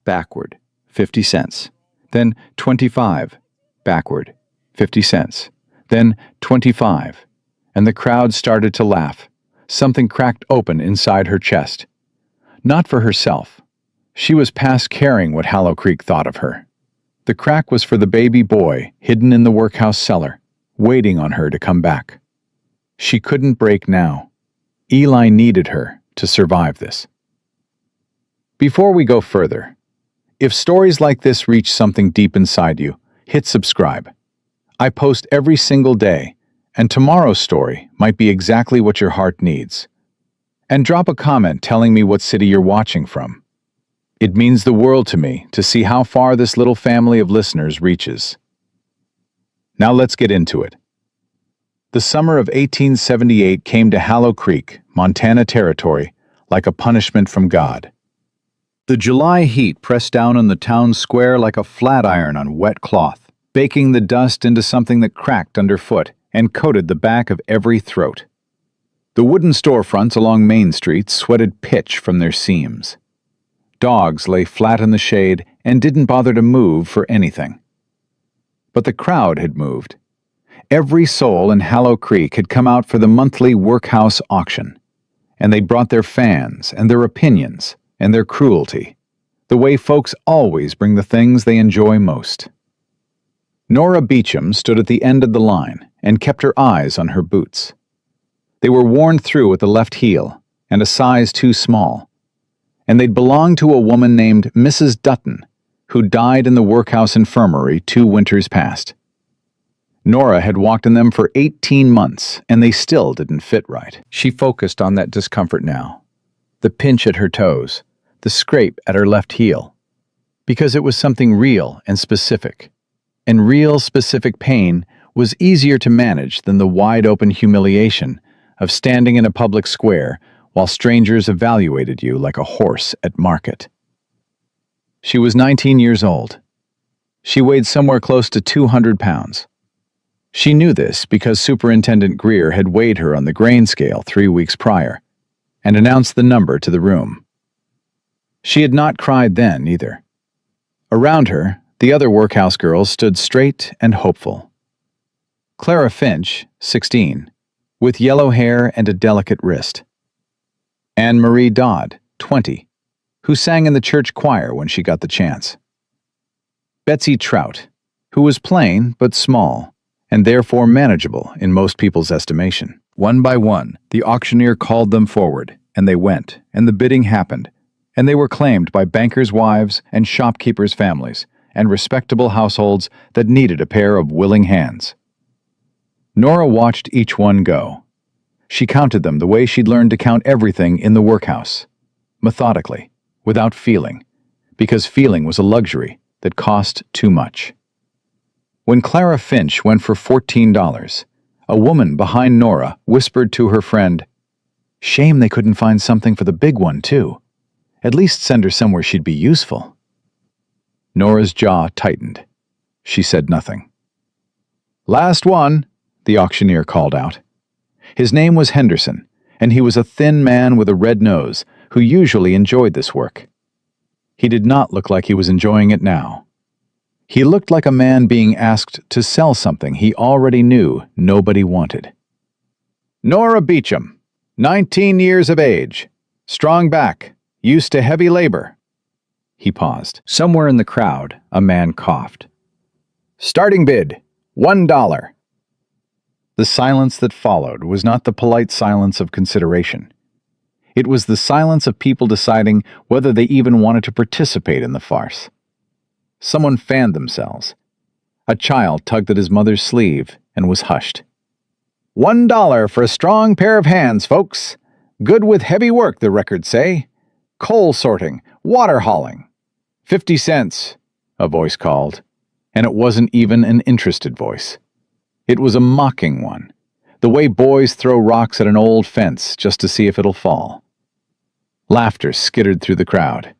backward, 50 cents. Then 25, backward, 50 cents. Then 25, and the crowd started to laugh. Something cracked open inside her chest. Not for herself. She was past caring what Hallow Creek thought of her. The crack was for the baby boy hidden in the workhouse cellar, waiting on her to come back. She couldn't break now. Eli needed her to survive this. Before we go further, if stories like this reach something deep inside you, hit subscribe. I post every single day, and tomorrow's story might be exactly what your heart needs. And drop a comment telling me what city you're watching from. It means the world to me to see how far this little family of listeners reaches. Now let's get into it. The summer of 1878 came to Hallow Creek, Montana Territory, like a punishment from God. The July heat pressed down on the town square like a flat iron on wet cloth, baking the dust into something that cracked underfoot and coated the back of every throat. The wooden storefronts along Main Street sweated pitch from their seams. Dogs lay flat in the shade and didn't bother to move for anything. But the crowd had moved. Every soul in Hallow Creek had come out for the monthly workhouse auction, and they brought their fans and their opinions and their cruelty, the way folks always bring the things they enjoy most. Nora Beecham stood at the end of the line and kept her eyes on her boots. They were worn through at the left heel and a size too small, and they'd belonged to a woman named Mrs. Dutton, who died in the workhouse infirmary 2 winters past. Nora had walked in them for 18 months, and they still didn't fit right. She focused on that discomfort now, the pinch at her toes, the scrape at her left heel, because it was something real and specific, and real specific pain was easier to manage than the wide-open humiliation of standing in a public square while strangers evaluated you like a horse at market. She was 19 years old. She weighed somewhere close to 200 pounds. She knew this because Superintendent Greer had weighed her on the grain scale 3 weeks prior and announced the number to the room. She had not cried then, either. Around her, the other workhouse girls stood straight and hopeful. Clara Finch, 16, with yellow hair and a delicate wrist. Anne Marie Dodd, 20, who sang in the church choir when she got the chance. Betsy Trout, who was plain but small, and therefore manageable in most people's estimation. One by one, the auctioneer called them forward, and they went, and the bidding happened, and they were claimed by bankers' wives and shopkeepers' families, and respectable households that needed a pair of willing hands. Nora watched each one go. She counted them the way she'd learned to count everything in the workhouse, methodically, without feeling, because feeling was a luxury that cost too much. When Clara Finch went for $14, a woman behind Nora whispered to her friend, "Shame they couldn't find something for the big one, too. At least send her somewhere she'd be useful." Nora's jaw tightened. She said nothing. "Last one," the auctioneer called out. His name was Henderson, and he was a thin man with a red nose who usually enjoyed this work. He did not look like he was enjoying it now. He looked like a man being asked to sell something he already knew nobody wanted. "Nora Beecham, 19 years of age, strong back, used to heavy labor." He paused. Somewhere in the crowd, a man coughed. "Starting bid, $1. The silence that followed was not the polite silence of consideration. It was the silence of people deciding whether they even wanted to participate in the farce. Someone fanned themselves. A child tugged at his mother's sleeve and was hushed. $1 for a strong pair of hands, folks. Good with heavy work, the records say. Coal sorting, water hauling. 50 cents, a voice called, and it wasn't even an interested voice. It was a mocking one, the way boys throw rocks at an old fence just to see if it'll fall. Laughter skittered through the crowd.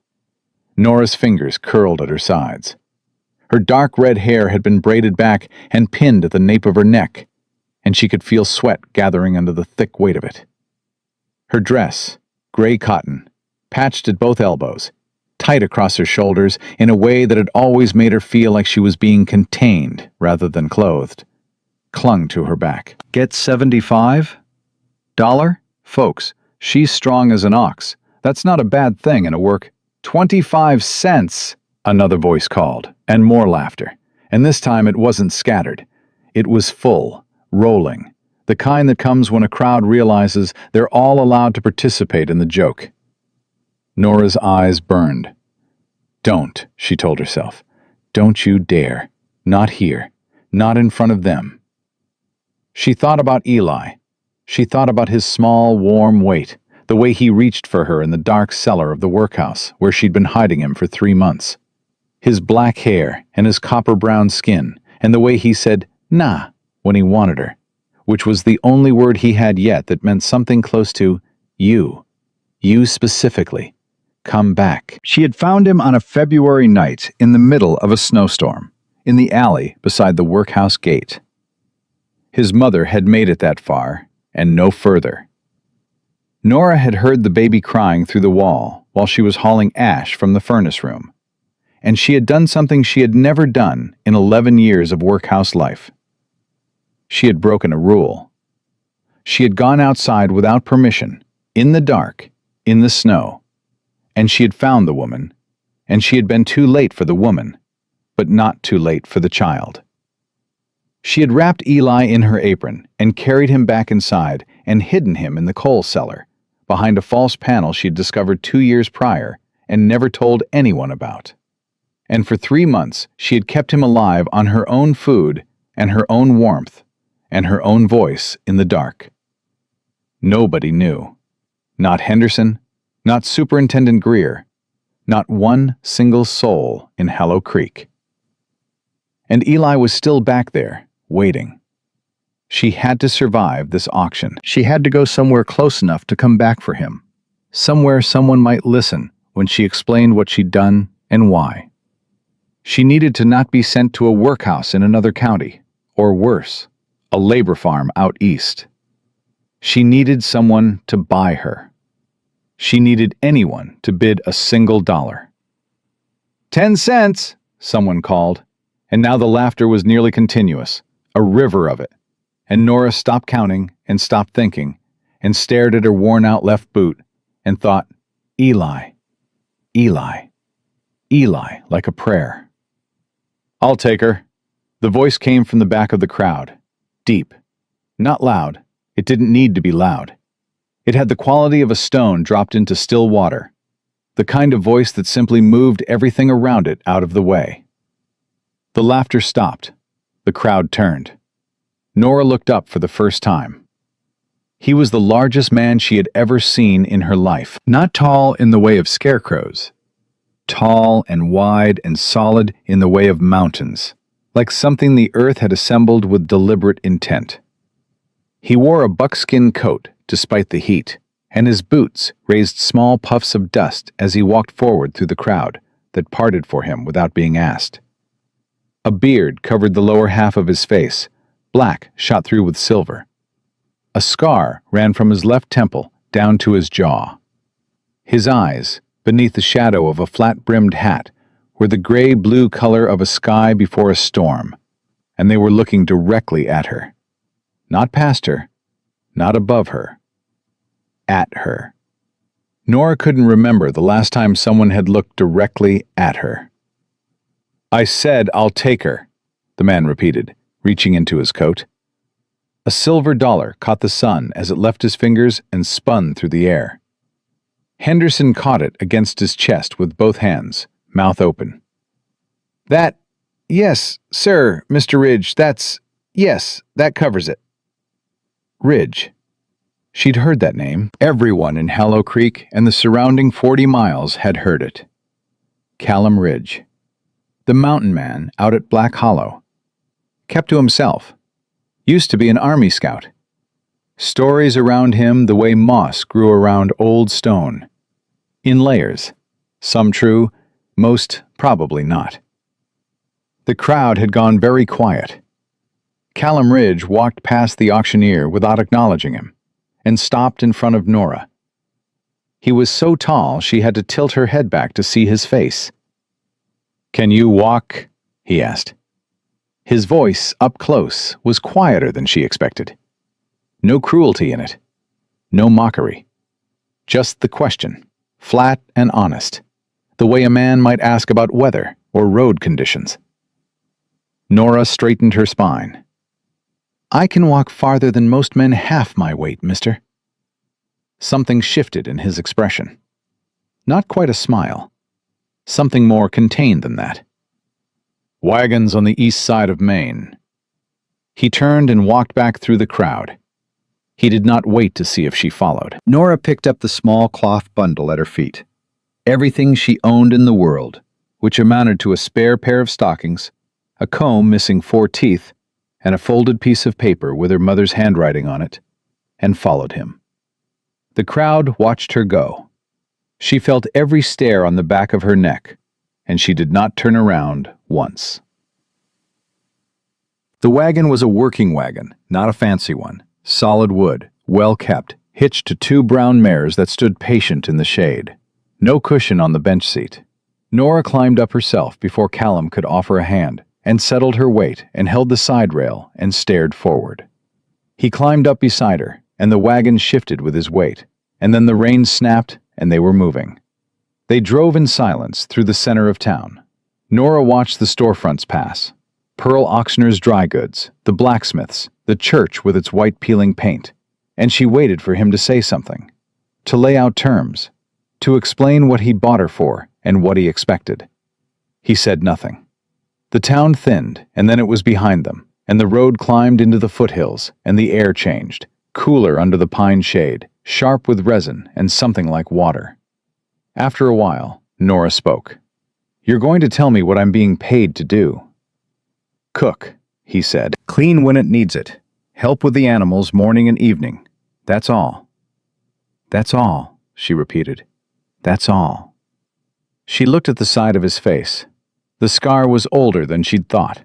Nora's fingers curled at her sides. Her dark red hair had been braided back and pinned at the nape of her neck, and she could feel sweat gathering under the thick weight of it. Her dress, gray cotton, patched at both elbows, tight across her shoulders in a way that had always made her feel like she was being contained rather than clothed, clung to her back. Get $75? Folks, she's strong as an ox. That's not a bad thing in a work. 25 cents, another voice called, and more laughter. And this time it wasn't scattered. It was full, rolling, the kind that comes when a crowd realizes they're all allowed to participate in the joke. Nora's eyes burned. Don't, she told herself. Don't you dare. Not here. Not in front of them. She thought about Eli. She thought about his small, warm weight, the way he reached for her in the dark cellar of the workhouse where she'd been hiding him for 3 months. His black hair and his copper-brown skin, and the way he said, "nah," when he wanted her, which was the only word he had yet that meant something close to you. You specifically. Come back. She had found him on a February night in the middle of a snowstorm, in the alley beside the workhouse gate. His mother had made it that far, and no further. Nora had heard the baby crying through the wall while she was hauling ash from the furnace room, and she had done something she had never done in 11 years of workhouse life. She had broken a rule. She had gone outside without permission, in the dark, in the snow, and she had found the woman, and she had been too late for the woman, but not too late for the child. She had wrapped Eli in her apron and carried him back inside and hidden him in the coal cellar, behind a false panel she had discovered 2 years prior and never told anyone about. And for 3 months she had kept him alive on her own food and her own warmth and her own voice in the dark. Nobody knew. Not Henderson, not Superintendent Greer, not one single soul in Hallow Creek. And Eli was still back there, waiting. She had to survive this auction. She had to go somewhere close enough to come back for him. Somewhere someone might listen when she explained what she'd done and why. She needed to not be sent to a workhouse in another county, or worse, a labor farm out east. She needed someone to buy her. She needed anyone to bid a single dollar. 10 cents, someone called, and now the laughter was nearly continuous, a river of it. And Nora stopped counting and stopped thinking and stared at her worn-out left boot and thought, Eli, Eli, Eli, like a prayer. I'll take her. The voice came from the back of the crowd, deep, not loud. It didn't need to be loud. It had the quality of a stone dropped into still water, the kind of voice that simply moved everything around it out of the way. The laughter stopped. The crowd turned. Nora looked up for the first time. He was the largest man she had ever seen in her life. Not tall in the way of scarecrows. Tall and wide and solid in the way of mountains, like something the earth had assembled with deliberate intent. He wore a buckskin coat despite the heat, and his boots raised small puffs of dust as he walked forward through the crowd that parted for him without being asked. A beard covered the lower half of his face, black shot through with silver. A scar ran from his left temple down to his jaw. His eyes, beneath the shadow of a flat-brimmed hat, were the gray-blue color of a sky before a storm, and they were looking directly at her. Not past her, not above her. At her. Nora couldn't remember the last time someone had looked directly at her. I said I'll take her, the man repeated, reaching into his coat. A silver dollar caught the sun as it left his fingers and spun through the air. Henderson caught it against his chest with both hands, mouth open. Yes, sir, Mr. Ridge, yes, that covers it. Ridge. She'd heard that name. Everyone in Hallow Creek and the surrounding 40 miles had heard it. Callum Ridge. The mountain man out at Black Hollow. Kept to himself. Used to be an Army scout. Stories around him the way moss grew around old stone. In layers. Some true, most probably not. The crowd had gone very quiet. Callum Ridge walked past the auctioneer without acknowledging him, and stopped in front of Nora. He was so tall she had to tilt her head back to see his face. "Can you walk?" he asked. His voice, up close, was quieter than she expected. No cruelty in it. No mockery. Just the question, flat and honest, the way a man might ask about weather or road conditions. Nora straightened her spine. "I can walk farther than most men half my weight, mister." Something shifted in his expression. Not quite a smile. Something more contained than that. "Wagons on the east side of Maine." He turned and walked back through the crowd. He did not wait to see if she followed. Nora picked up the small cloth bundle at her feet. Everything she owned in the world, which amounted to a spare pair of stockings, a comb missing 4 teeth, and a folded piece of paper with her mother's handwriting on it, and followed him. The crowd watched her go. She felt every stare on the back of her neck, and she did not turn around once. The wagon was a working wagon, not a fancy one. Solid wood, well kept, hitched to 2 brown mares that stood patient in the shade. No cushion on the bench seat. Nora climbed up herself before Callum could offer a hand, and settled her weight and held the side rail and stared forward. He climbed up beside her, and the wagon shifted with his weight, and then the reins snapped and they were moving. They drove in silence through the center of town. Nora watched the storefronts pass. Pearl Auctioneer's Dry Goods, the blacksmith's, the church with its white peeling paint, and she waited for him to say something, to lay out terms, to explain what he bought her for and what he expected. He said nothing. The town thinned, and then it was behind them, and the road climbed into the foothills, and the air changed, cooler under the pine shade, sharp with resin and something like water. After a while, Nora spoke. "You're going to tell me what I'm being paid to do." "Cook," he said. "Clean when it needs it. Help with the animals morning and evening. That's all." "That's all," she repeated. "That's all." She looked at the side of his face. The scar was older than she'd thought,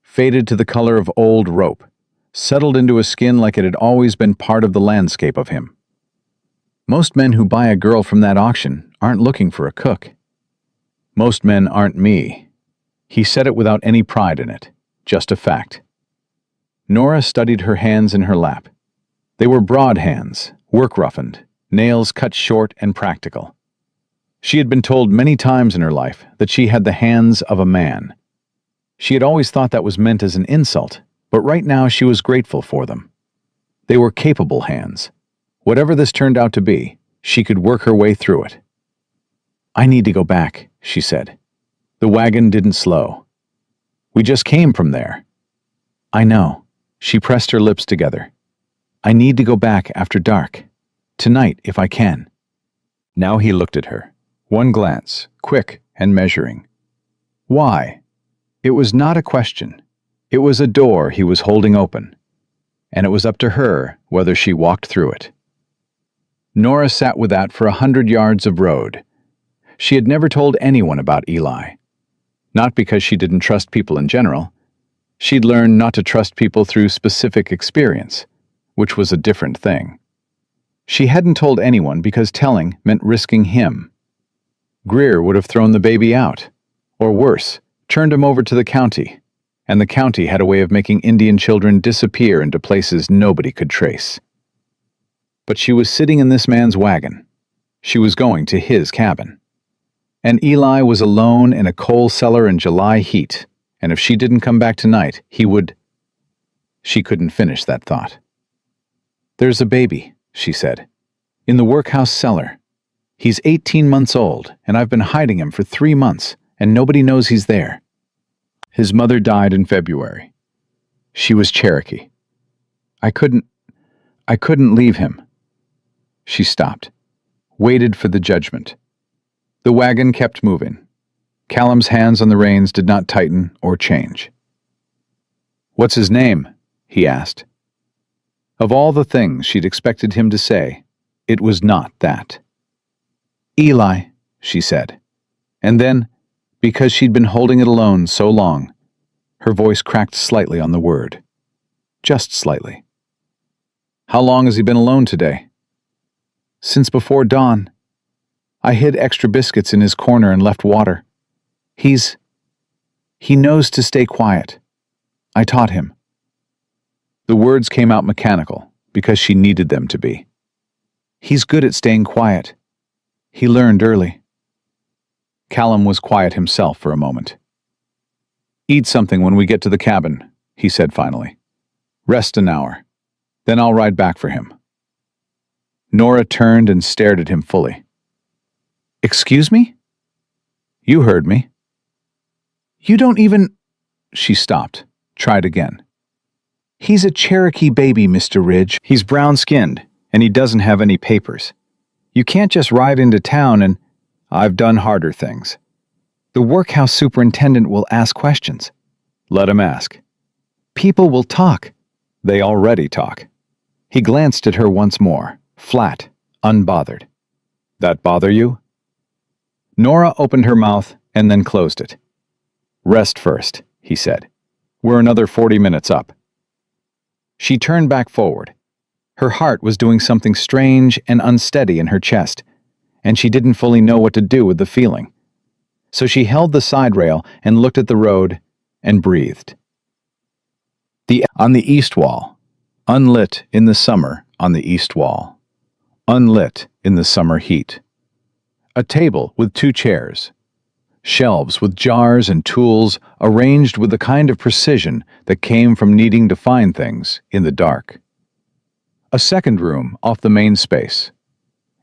faded to the color of old rope, settled into his skin like it had always been part of the landscape of him. Most men who buy a girl from that auction aren't looking for a cook. Most men aren't me. He said it without any pride in it, just a fact. Nora studied her hands in her lap. They were broad hands, work-roughened, nails cut short and practical. She had been told many times in her life that she had the hands of a man. She had always thought that was meant as an insult, but right now she was grateful for them. They were capable hands. Whatever this turned out to be, she could work her way through it. "I need to go back," she said. The wagon didn't slow. "We just came from there." "I know." She pressed her lips together. "I need to go back after dark. Tonight, if I can." Now he looked at her. One glance, quick and measuring. Why? It was not a question. It was a door he was holding open, and it was up to her whether she walked through it. Nora sat with that for 100 yards of road. She had never told anyone about Eli. Not because she didn't trust people in general. She'd learned not to trust people through specific experience, which was a different thing. She hadn't told anyone because telling meant risking him. Greer would have thrown the baby out, or worse, turned him over to the county, and the county had a way of making Indian children disappear into places nobody could trace. But she was sitting in this man's wagon. She was going to his cabin. And Eli was alone in a coal cellar in July heat, and if she didn't come back tonight, he would... She couldn't finish that thought. "There's a baby," she said, "in the workhouse cellar. He's 18 months old, and I've been hiding him for 3 months, and nobody knows he's there. His mother died in February. She was Cherokee. I couldn't leave him." She stopped, waited for the judgment. The wagon kept moving. Callum's hands on the reins did not tighten or change. "What's his name?" he asked. Of all the things she'd expected him to say, it was not that. "Eli," she said. And then, because she'd been holding it alone so long, her voice cracked slightly on the word. Just slightly. "How long has he been alone today?" "Since before dawn," I hid extra biscuits in his corner and left water. He knows to stay quiet. I taught him." The words came out mechanical because she needed them to be. "He's good at staying quiet. He learned early." Callum was quiet himself for a moment. "Eat something when we get to the cabin," he said finally. "Rest an hour. Then I'll ride back for him." Nora turned and stared at him fully. "Excuse me?" "You heard me." "You don't even—" She stopped, tried again. "He's a Cherokee baby, Mr. Ridge. He's brown-skinned, and he doesn't have any papers. You can't just ride into town and— I've done harder things. The workhouse superintendent will ask questions." "Let him ask." "People will talk." "They already talk." He glanced at her once more, flat, unbothered. "That bother you?" Nora opened her mouth and then closed it. "Rest first," he said. "We're another 40 minutes up." She turned back forward. Her heart was doing something strange and unsteady in her chest, and she didn't fully know what to do with the feeling. So she held the side rail and looked at the road and breathed. On the east wall, unlit in the summer on the east wall, unlit in the summer heat. A table with 2 chairs. Shelves with jars and tools arranged with the kind of precision that came from needing to find things in the dark. A second room off the main space.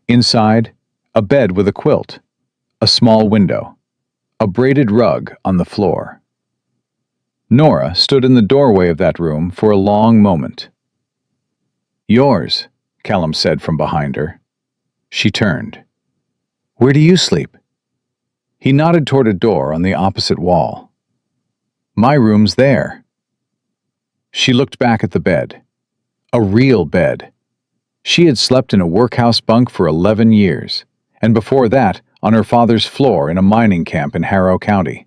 Inside, a bed with a quilt, a small window, a braided rug on the floor. Nora stood in the doorway of that room for a long moment. "Yours," Callum said from behind her. She turned. "Where do you sleep?" He nodded toward a door on the opposite wall. "My room's there." She looked back at the bed. A real bed. She had slept in a workhouse bunk for 11 years, and before that, on her father's floor in a mining camp in Harrow County.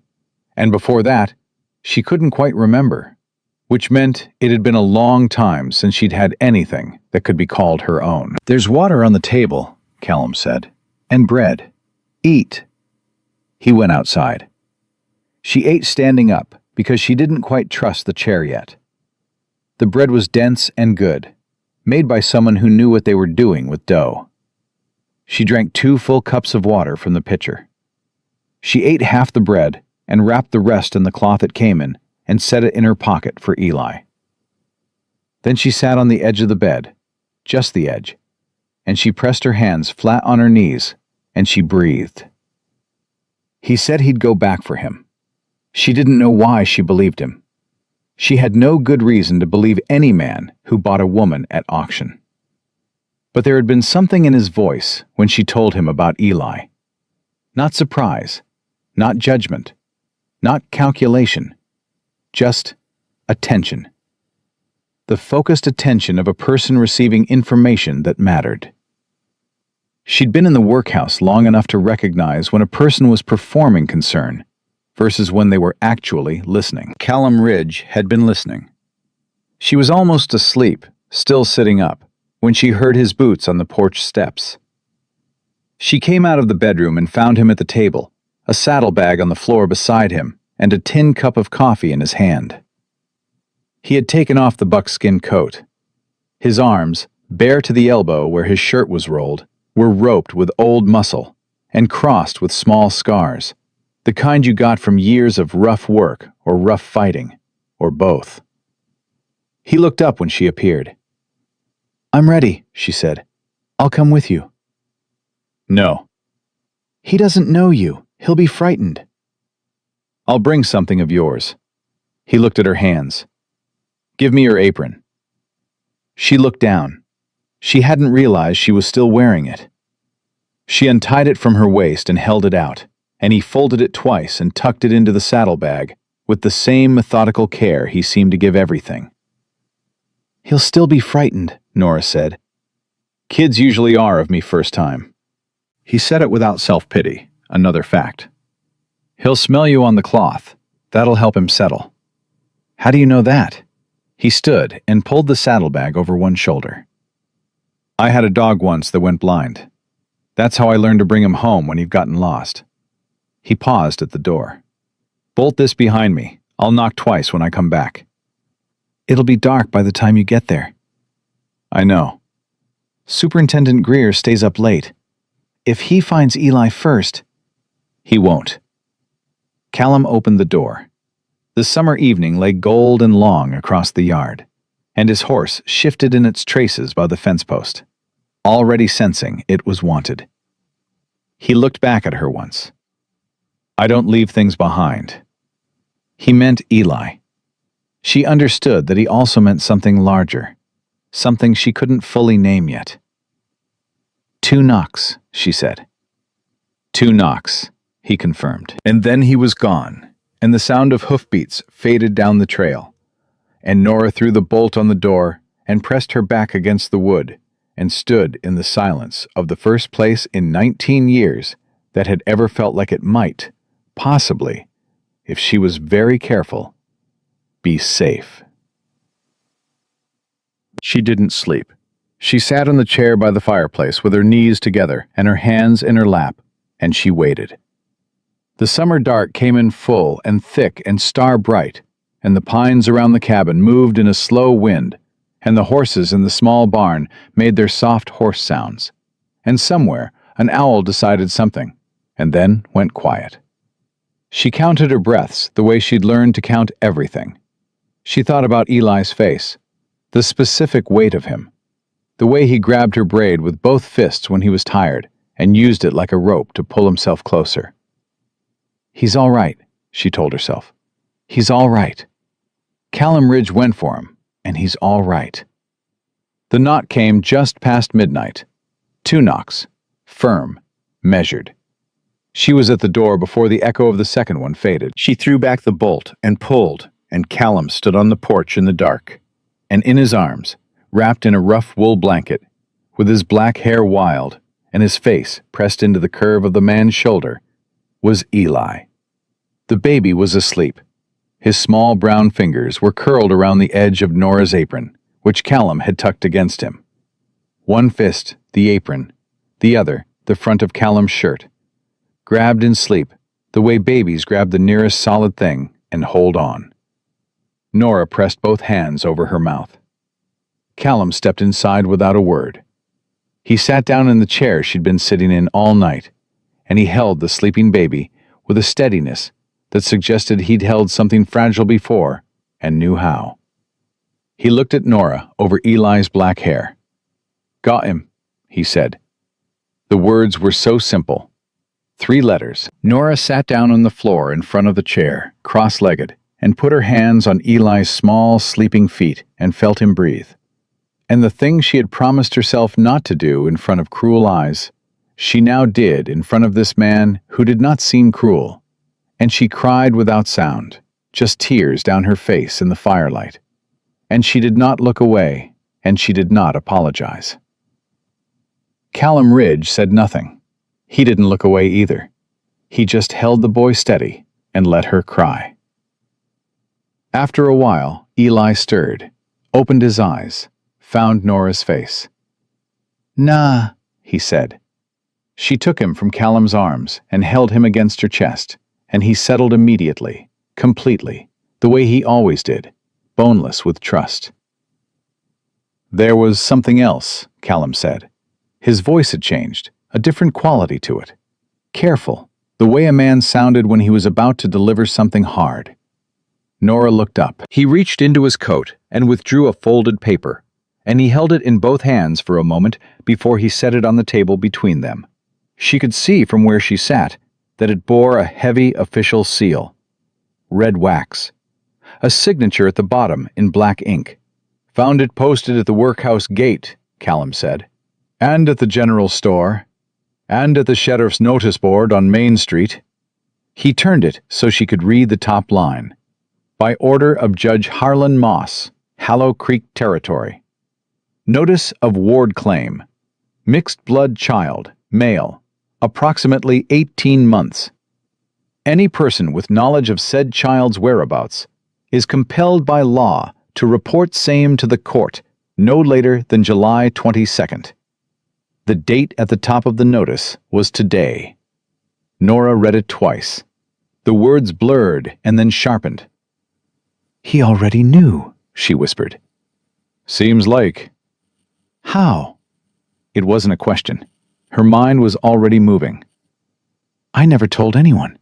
And before that, she couldn't quite remember, which meant it had been a long time since she'd had anything that could be called her own. "There's water on the table," Callum said, "and bread. Eat." He went outside. She ate standing up because she didn't quite trust the chair yet. The bread was dense and good, made by someone who knew what they were doing with dough. She drank 2 full cups of water from the pitcher. She ate half the bread and wrapped the rest in the cloth it came in and set it in her pocket for Eli. Then she sat on the edge of the bed, just the edge, and she pressed her hands flat on her knees and she breathed. He said he'd go back for him. She didn't know why she believed him. She had no good reason to believe any man who bought a woman at auction. But there had been something in his voice when she told him about Eli. Not surprise, not judgment, not calculation, just attention. The focused attention of a person receiving information that mattered. She'd been in the workhouse long enough to recognize when a person was performing concern versus when they were actually listening. Callum Ridge had been listening. She was almost asleep, still sitting up, when she heard his boots on the porch steps. She came out of the bedroom and found him at the table, a saddlebag on the floor beside him, and a tin cup of coffee in his hand. He had taken off the buckskin coat. His arms, bare to the elbow where his shirt was rolled, were roped with old muscle and crossed with small scars, the kind you got from years of rough work or rough fighting, or both. He looked up when she appeared. "I'm ready," she said. "I'll come with you." "No." "He doesn't know you. He'll be frightened." "I'll bring something of yours." He looked at her hands. "Give me your apron." She looked down. She hadn't realized she was still wearing it. She untied it from her waist and held it out, and he folded it twice and tucked it into the saddlebag with the same methodical care he seemed to give everything. "He'll still be frightened," Nora said. "Kids usually are of me first time." He said it without self-pity, another fact. "He'll smell you on the cloth. That'll help him settle." "How do you know that?" He stood and pulled the saddlebag over one shoulder. "I had a dog once that went blind." That's how I learned to bring him home when he'd gotten lost." He paused at the door. "Bolt this behind me. I'll knock twice when I come back." "It'll be dark by the time you get there." "I know." "Superintendent Greer stays up late. If he finds Eli first—" "He won't." Callum opened the door. The summer evening lay gold and long across the yard, and his horse shifted in its traces by the fence post, already sensing it was wanted. He looked back at her once. "I don't leave things behind." He meant Eli. She understood that he also meant something larger, something she couldn't fully name yet. "2 knocks," she said. "2 knocks," he confirmed. And then he was gone, and the sound of hoofbeats faded down the trail, and Nora threw the bolt on the door and pressed her back against the wood and stood in the silence of the first place in 19 years that had ever felt like it might, possibly, if she was very careful, be safe. She didn't sleep. She sat on the chair by the fireplace with her knees together and her hands in her lap, and she waited. The summer dark came in full and thick and star-bright, and the pines around the cabin moved in a slow wind, and the horses in the small barn made their soft horse sounds. And somewhere, an owl decided something, and then went quiet. She counted her breaths the way she'd learned to count everything. She thought about Eli's face, the specific weight of him, the way he grabbed her braid with both fists when he was tired and used it like a rope to pull himself closer. "He's all right," she told herself. "He's all right. Callum Ridge went for him, and he's all right." The knock came just past midnight. 2 knocks, firm, measured. She was at the door before the echo of the second one faded. She threw back the bolt and pulled, and Callum stood on the porch in the dark. And in his arms, wrapped in a rough wool blanket, with his black hair wild and his face pressed into the curve of the man's shoulder, was Eli. The baby was asleep. His small brown fingers were curled around the edge of Nora's apron, which Callum had tucked against him. One fist, the apron, the other, the front of Callum's shirt. Grabbed in sleep, the way babies grab the nearest solid thing and hold on. Nora pressed both hands over her mouth. Callum stepped inside without a word. He sat down in the chair she'd been sitting in all night, and he held the sleeping baby with a steadiness that suggested he'd held something fragile before and knew how. He looked at Nora over Eli's black hair. "Got him," he said. The words were so simple. 3 letters. Nora sat down on the floor in front of the chair, cross-legged, and put her hands on Eli's small, sleeping feet and felt him breathe. And the thing she had promised herself not to do in front of cruel eyes, she now did in front of this man who did not seem cruel. And she cried without sound, just tears down her face in the firelight. And she did not look away, and she did not apologize. Callum Ridge said nothing. He didn't look away either. He just held the boy steady and let her cry. After a while, Eli stirred, opened his eyes, found Nora's face. "Nah," he said. She took him from Callum's arms and held him against her chest, and he settled immediately, completely, the way he always did, boneless with trust. "There was something else," Callum said. His voice had changed, a different quality to it. Careful, the way a man sounded when he was about to deliver something hard. Nora looked up. He reached into his coat and withdrew a folded paper, and he held it in both hands for a moment before he set it on the table between them. She could see from where she sat that it bore a heavy official seal. Red wax. A signature at the bottom in black ink. "Found it posted at the workhouse gate," Callum said. "And at the general store. And at the sheriff's notice board on Main Street." He turned it so she could read the top line. "By order of Judge Harlan Moss, Hallow Creek Territory. Notice of ward claim. Mixed blood child, male, approximately 18 months. Any person with knowledge of said child's whereabouts is compelled by law to report same to the court no later than July 22nd. The date at the top of the notice was today. Nora read it twice. The words blurred and then sharpened. "He already knew," she whispered. "Seems like." "How?" It wasn't a question. Her mind was already moving. "I never told anyone.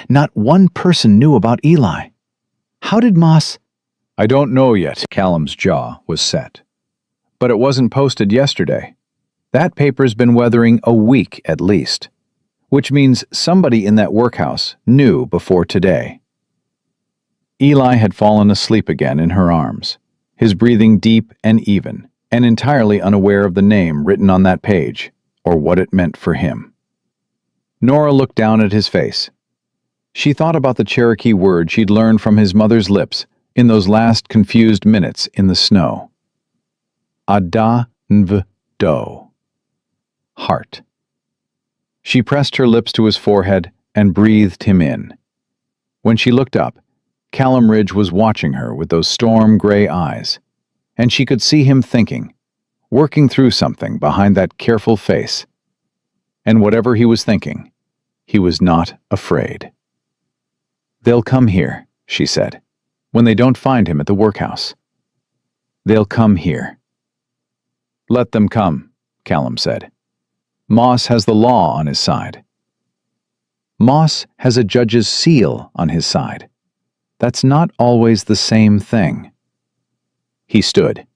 Not one person knew about Eli. How did Moss—" "I don't know yet." Callum's jaw was set. "But it wasn't posted yesterday. That paper's been weathering a week at least, which means somebody in that workhouse knew before today." Eli had fallen asleep again in her arms, his breathing deep and even, and entirely unaware of the name written on that page, or what it meant for him. Nora looked down at his face. She thought about the Cherokee word she'd learned from his mother's lips in those last confused minutes in the snow. Ada-nv-do. Heart. She pressed her lips to his forehead and breathed him in. When she looked up, Callum Ridge was watching her with those storm-gray eyes, and she could see him thinking, working through something behind that careful face. And whatever he was thinking, he was not afraid. "They'll come here," she said, "when they don't find him at the workhouse. They'll come here." "Let them come," Callum said. "Moss has the law on his side." "Moss has a judge's seal on his side. That's not always the same thing." He stood,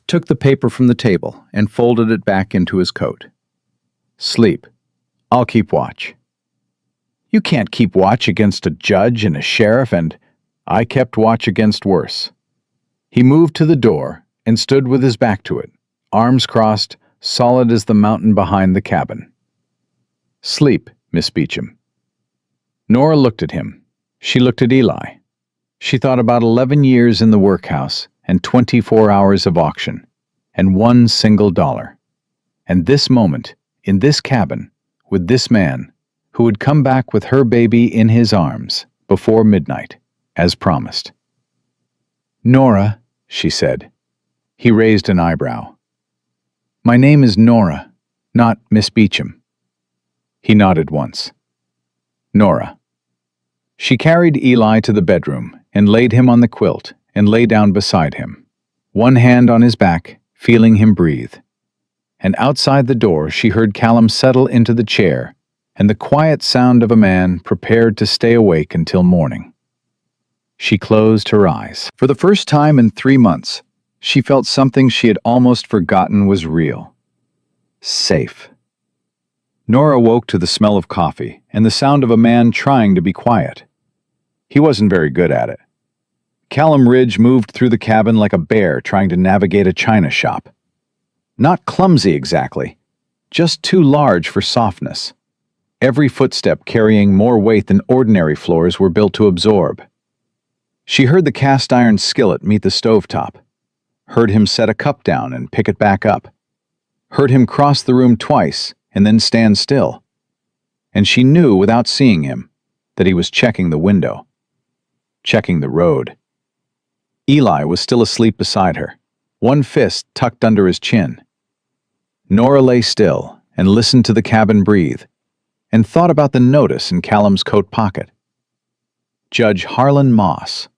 took the paper from the table, and folded it back into his coat. "Sleep. I'll keep watch." "You can't keep watch against a judge and a sheriff, and—" "I kept watch against worse." He moved to the door and stood with his back to it, arms crossed, solid as the mountain behind the cabin. "Sleep, Miss Beecham." Nora looked at him. She looked at Eli. She thought about 11 years in the workhouse and 24 hours of auction, and $1 single. And this moment, in this cabin, with this man, who would come back with her baby in his arms before midnight, as promised. "Nora," she said. He raised an eyebrow. "My name is Nora, not Miss Beecham." He nodded once. "Nora." She carried Eli to the bedroom and laid him on the quilt and lay down beside him, one hand on his back, feeling him breathe. And outside the door she heard Callum settle into the chair and the quiet sound of a man prepared to stay awake until morning. She closed her eyes. For the first time in 3 months, she felt something she had almost forgotten was real. Safe. Nora woke to the smell of coffee and the sound of a man trying to be quiet. He wasn't very good at it. Callum Ridge moved through the cabin like a bear trying to navigate a china shop. Not clumsy exactly, just too large for softness. Every footstep carrying more weight than ordinary floors were built to absorb. She heard the cast-iron skillet meet the stovetop, heard him set a cup down and pick it back up, heard him cross the room twice and then stand still. And she knew without seeing him that he was checking the window, checking the road. Eli was still asleep beside her, one fist tucked under his chin. Nora lay still and listened to the cabin breathe, and thought about the notice in Callum's coat pocket. Judge Harlan Moss.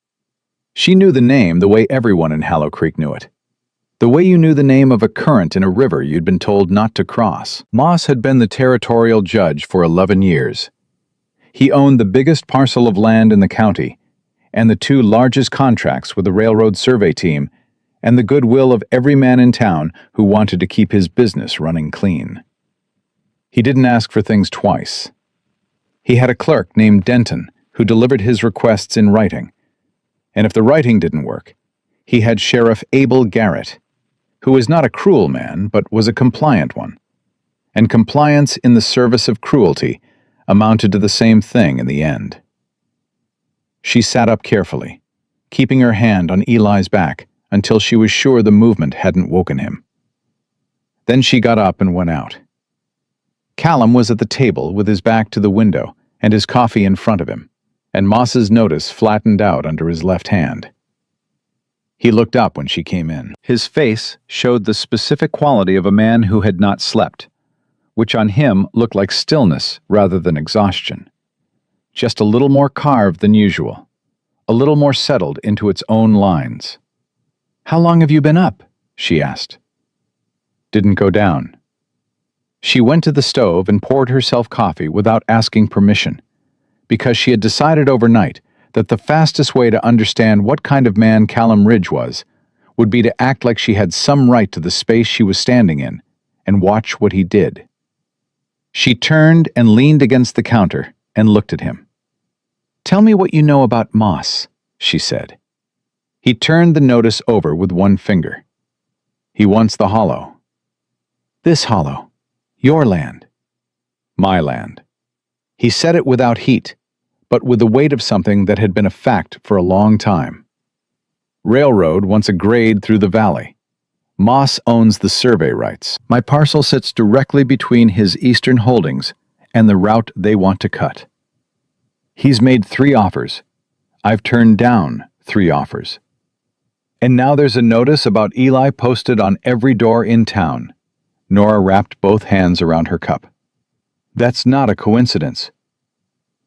She knew the name the way everyone in Hallow Creek knew it. The way you knew the name of a current in a river you'd been told not to cross. Moss had been the territorial judge for 11 years. He owned the biggest parcel of land in the county, and the 2 largest contracts with the railroad survey team, and the goodwill of every man in town who wanted to keep his business running clean. He didn't ask for things twice. He had a clerk named Denton who delivered his requests in writing, and if the writing didn't work, he had Sheriff Abel Garrett, who was not a cruel man but was a compliant one, and compliance in the service of cruelty amounted to the same thing in the end. She sat up carefully, keeping her hand on Eli's back until she was sure the movement hadn't woken him. Then she got up and went out. Callum was at the table with his back to the window and his coffee in front of him, and Moss's notice flattened out under his left hand. He looked up when she came in. His face showed the specific quality of a man who had not slept, which on him looked like stillness rather than exhaustion. Just a little more carved than usual, a little more settled into its own lines. "How long have you been up?" she asked. "Didn't go down." She went to the stove and poured herself coffee without asking permission, because she had decided overnight that the fastest way to understand what kind of man Callum Ridge was would be to act like she had some right to the space she was standing in and watch what he did. She turned and leaned against the counter and looked at him. "Tell me what you know about Moss," she said. He turned the notice over with one finger. "He wants the hollow." "This hollow. Your land." "My land." He said it without heat, but with the weight of something that had been a fact for a long time. Railroad wants a grade through the valley. Moss owns the survey rights. My parcel sits directly between his eastern holdings and the route they want to cut. He's made 3 offers. I've turned down 3 offers. And now there's a notice about Eli posted on every door in town. Nora wrapped both hands around her cup. That's not a coincidence.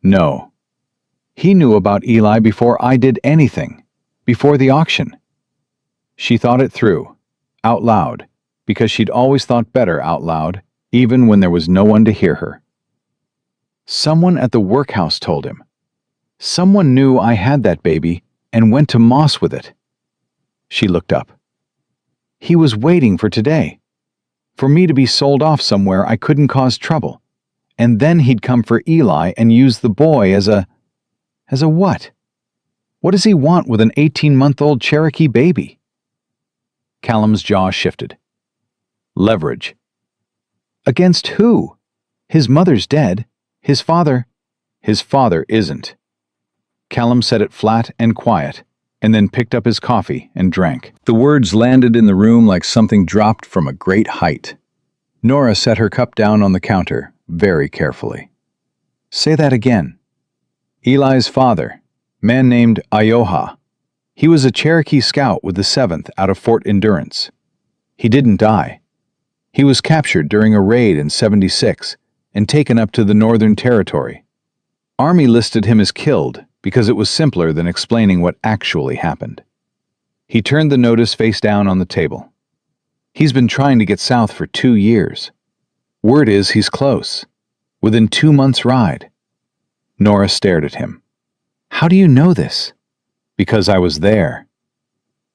No. He knew about Eli before I did anything, before the auction. She thought it through, out loud, because she'd always thought better out loud, even when there was no one to hear her. Someone at the workhouse told him. Someone knew I had that baby and went to Moss with it. She looked up. He was waiting for today, for me to be sold off somewhere I couldn't cause trouble, and then he'd come for Eli and use the boy as a what? What does he want with an 18-month-old Cherokee baby? Callum's jaw shifted. Leverage. Against who? His mother's dead. His father isn't. Callum said it flat and quiet, and then picked up his coffee and drank. The words landed in the room like something dropped from a great height. Nora set her cup down on the counter, very carefully. Say that again. Eli's father, man named Ioha. He was a Cherokee scout with the 7th out of Fort Endurance. He didn't die. He was captured during a raid in '76 and taken up to the Northern Territory. Army listed him as killed because it was simpler than explaining what actually happened. He turned the notice face down on the table. He's been trying to get south for 2 years. Word is he's close, within 2 months' ride. Nora stared at him. How do you know this? Because I was there.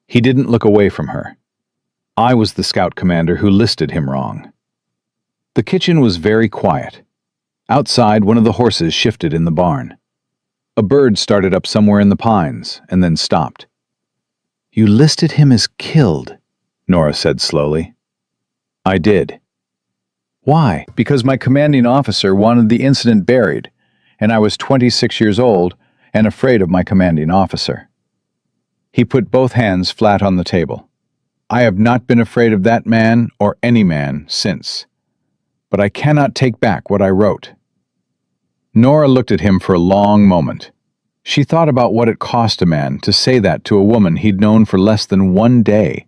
He didn't look away from her. I was the scout commander who listed him wrong. The kitchen was very quiet. Outside, one of the horses shifted in the barn. A bird started up somewhere in the pines and then stopped. You listed him as killed, Nora said slowly. I did. Why? Because my commanding officer wanted the incident buried, and I was 26 years old and afraid of my commanding officer. He put both hands flat on the table. I have not been afraid of that man or any man since. But I cannot take back what I wrote. Nora looked at him for a long moment. She thought about what it cost a man to say that to a woman he'd known for less than 1 day.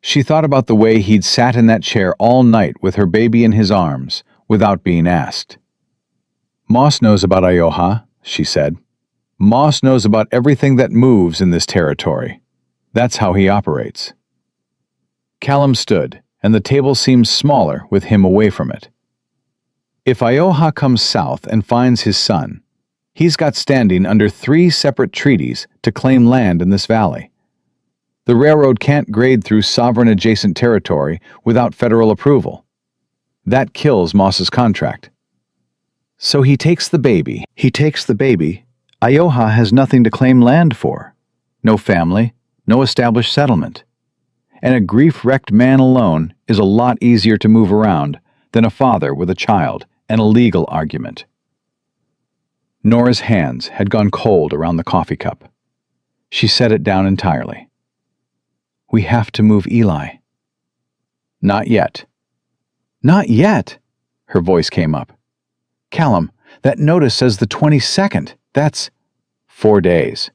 She thought about the way he'd sat in that chair all night with her baby in his arms without being asked. Moss knows about Ioha, she said. Moss knows about everything that moves in this territory. That's how he operates. Callum stood, and the table seemed smaller with him away from it. If Ioha comes south and finds his son, he's got standing under 3 separate treaties to claim land in this valley. The railroad can't grade through sovereign adjacent territory without federal approval. That kills Moss's contract. So he takes the baby. Ioha has nothing to claim land for. No family, no established settlement. And a grief-wrecked man alone is a lot easier to move around than a father with a child and a legal argument. Nora's hands had gone cold around the coffee cup. She set it down entirely. We have to move Eli. Not yet. Not yet? Her voice came up. Callum, that notice says the 22nd. That's 4 days.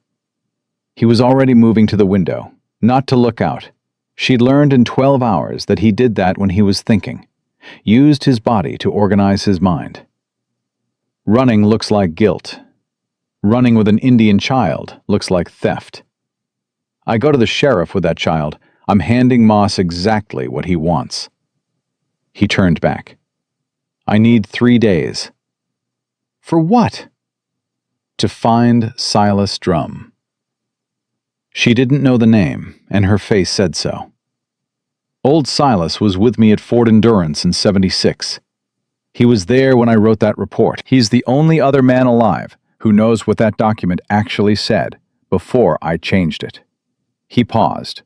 He was already moving to the window, Not to look out. She'd learned in 12 hours that he did that when he was thinking, used his body to organize his mind. Running looks like guilt. Running with an Indian child looks like theft. I go to the sheriff with that child. I'm handing Moss exactly what he wants. He turned back. I need 3 days. For what? To find Silas Drum. She didn't know the name, and her face said so. Old Silas was with me at Fort Endurance in '76. He was there when I wrote that report. He's the only other man alive who knows what that document actually said before I changed it. He paused.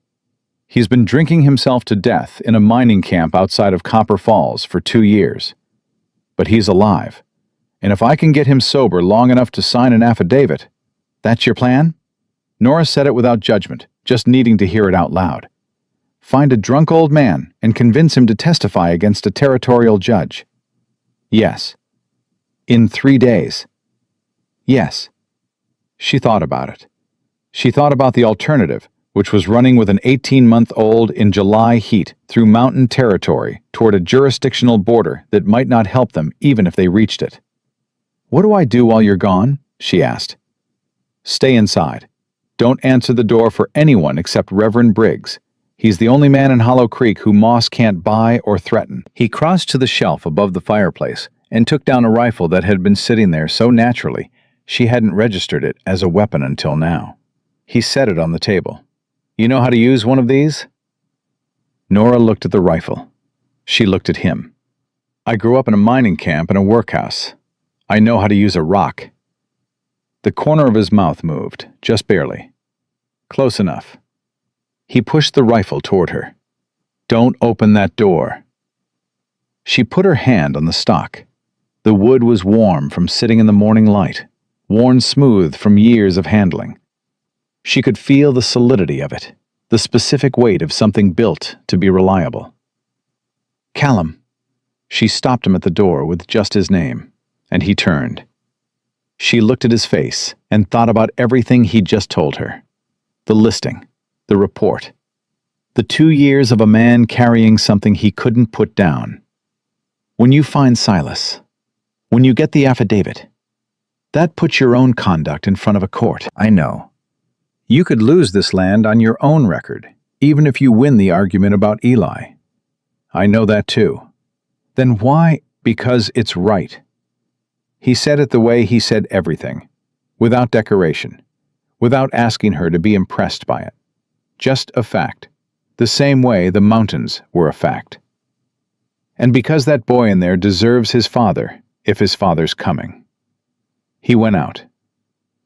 He's been drinking himself to death in a mining camp outside of Copper Falls for 2 years. But he's alive, and if I can get him sober long enough to sign an affidavit, that's your plan? Nora said it without judgment, just needing to hear it out loud. Find a drunk old man and convince him to testify against a territorial judge. Yes. In 3 days. Yes. She thought about it. She thought about the alternative, which was running with an 18-month-old in July heat through mountain territory toward a jurisdictional border that might not help them even if they reached it. What do I do while you're gone? She asked. Stay inside. Don't answer the door for anyone except Reverend Briggs. He's the only man in Hollow Creek who Moss can't buy or threaten. He crossed to the shelf above the fireplace and took down a rifle that had been sitting there so naturally she hadn't registered it as a weapon until now. He set it on the table. You know how to use one of these? Nora looked at the rifle. She looked at him. I grew up in a mining camp and a workhouse. I know how to use a rock. The corner of his mouth moved, just barely. Close enough. He pushed the rifle toward her. Don't open that door. She put her hand on the stock. The wood was warm from sitting in the morning light, worn smooth from years of handling. She could feel the solidity of it, the specific weight of something built to be reliable. Callum. She stopped him at the door with just his name, and he turned. She looked at his face and thought about everything he'd just told her. The listing, the report, the 2 years of a man carrying something he couldn't put down. When you find Silas, when you get the affidavit, that puts your own conduct in front of a court. I know. You could lose this land on your own record, even if you win the argument about Eli. I know that too. Then why? Because it's right. He said it the way he said everything, without decoration, without asking her to be impressed by it. Just a fact, the same way the mountains were a fact. And because that boy in there deserves his father, if his father's coming. He went out.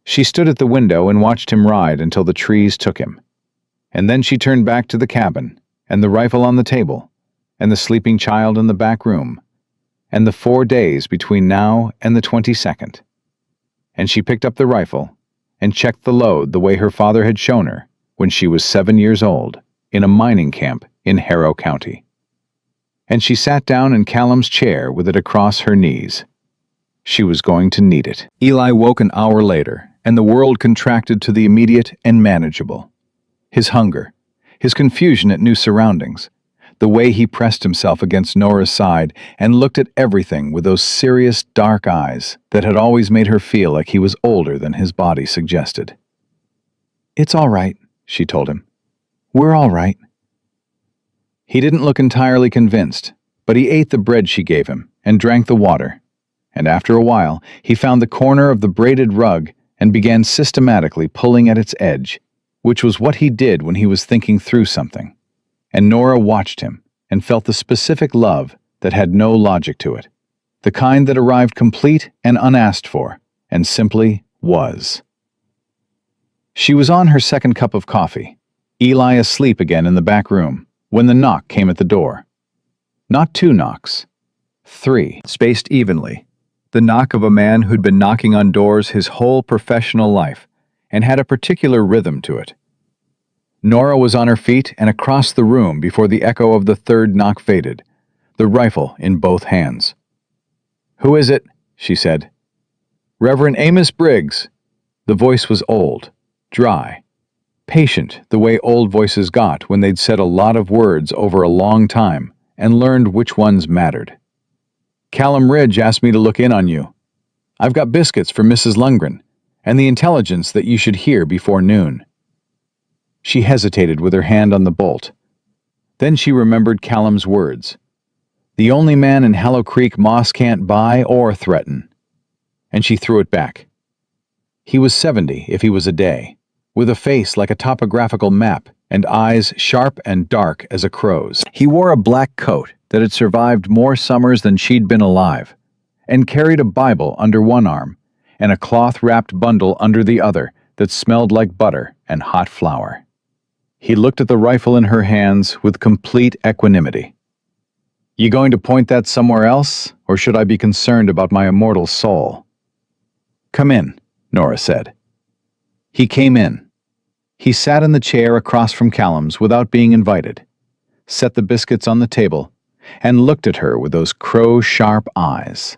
She stood at the window and watched him ride until the trees took him. And then she turned back to the cabin, and the rifle on the table, and the sleeping child in the back room, and the 4 days between now and the 22nd. And she picked up the rifle and checked the load the way her father had shown her when she was 7 years old in a mining camp in Harrow County. And she sat down in Callum's chair with it across her knees. She was going to need it. Eli woke an hour later, and the world contracted to the immediate and manageable. His hunger, his confusion at new surroundings, the way he pressed himself against Nora's side and looked at everything with those serious, dark eyes that had always made her feel like he was older than his body suggested. It's all right, she told him. We're all right. He didn't look entirely convinced, but he ate the bread she gave him and drank the water. And after a while, he found the corner of the braided rug and began systematically pulling at its edge, which was what he did when he was thinking through something. And Nora watched him and felt the specific love that had no logic to it, the kind that arrived complete and unasked for, and simply was. She was on her second cup of coffee, Eli asleep again in the back room, when the knock came at the door. Not 2 knocks, 3, spaced evenly. The knock of a man who'd been knocking on doors his whole professional life and had a particular rhythm to it. Nora was on her feet and across the room before the echo of the 3rd knock faded, the rifle in both hands. "Who is it?" she said. "Reverend Amos Briggs." The voice was old, dry. Patient, the way old voices got when they'd said a lot of words over a long time and learned which ones mattered. Callum Ridge asked me to look in on you. I've got biscuits for Mrs. Lundgren, and the intelligence that you should hear before noon. She hesitated with her hand on the bolt. Then she remembered Callum's words. The only man in Hallow Creek Moss can't buy or threaten. And she threw it back. He was 70 if he was a day, with a face like a topographical map and eyes sharp and dark as a crow's. He wore a black coat that had survived more summers than she'd been alive, and carried a Bible under one arm and a cloth-wrapped bundle under the other that smelled like butter and hot flour. He looked at the rifle in her hands with complete equanimity. You going to point that somewhere else, or should I be concerned about my immortal soul? Come in, Nora said. He came in. He sat in the chair across from Callum's without being invited, set the biscuits on the table, and looked at her with those crow-sharp eyes.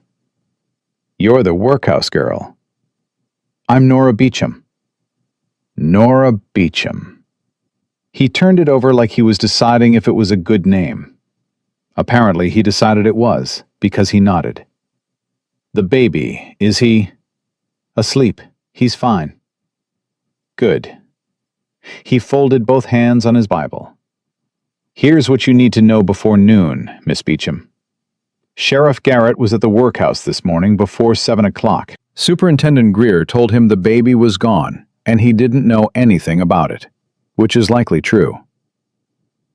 You're the workhouse girl. I'm Nora Beecham. Nora Beecham. He turned it over like he was deciding if it was a good name. Apparently he decided it was, because he nodded. The baby, is he? Asleep. He's fine. Good. He folded both hands on his Bible. Here's what you need to know before noon, Miss Beecham. Sheriff Garrett was at the workhouse this morning before 7 o'clock. Superintendent Greer told him the baby was gone, and he didn't know anything about it, which is likely true.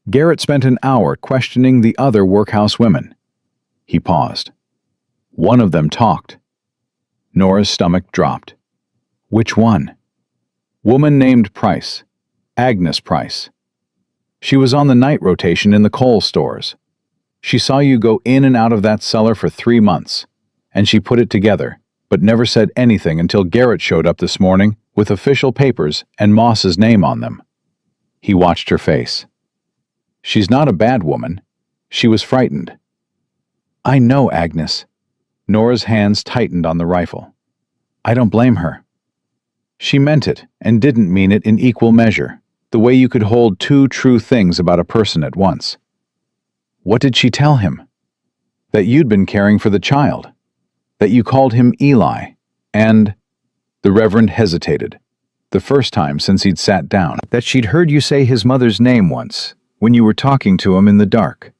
Garrett spent an hour questioning the other workhouse women. He paused. One of them talked. Nora's stomach dropped. Which one? Woman named Price. Agnes Price. She was on the night rotation in the coal stores. She saw you go in and out of that cellar for 3 months, and she put it together, but never said anything until Garrett showed up this morning with official papers and Moss's name on them. He watched her face. She's not a bad woman. She was frightened. I know Agnes. Nora's hands tightened on the rifle. I don't blame her. She meant it and didn't mean it in equal measure, the way you could hold two true things about a person at once. What did she tell him? That you'd been caring for the child. That you called him Eli, and... The Reverend hesitated, the first time since he'd sat down. That she'd heard you say his mother's name once, when you were talking to him in the dark.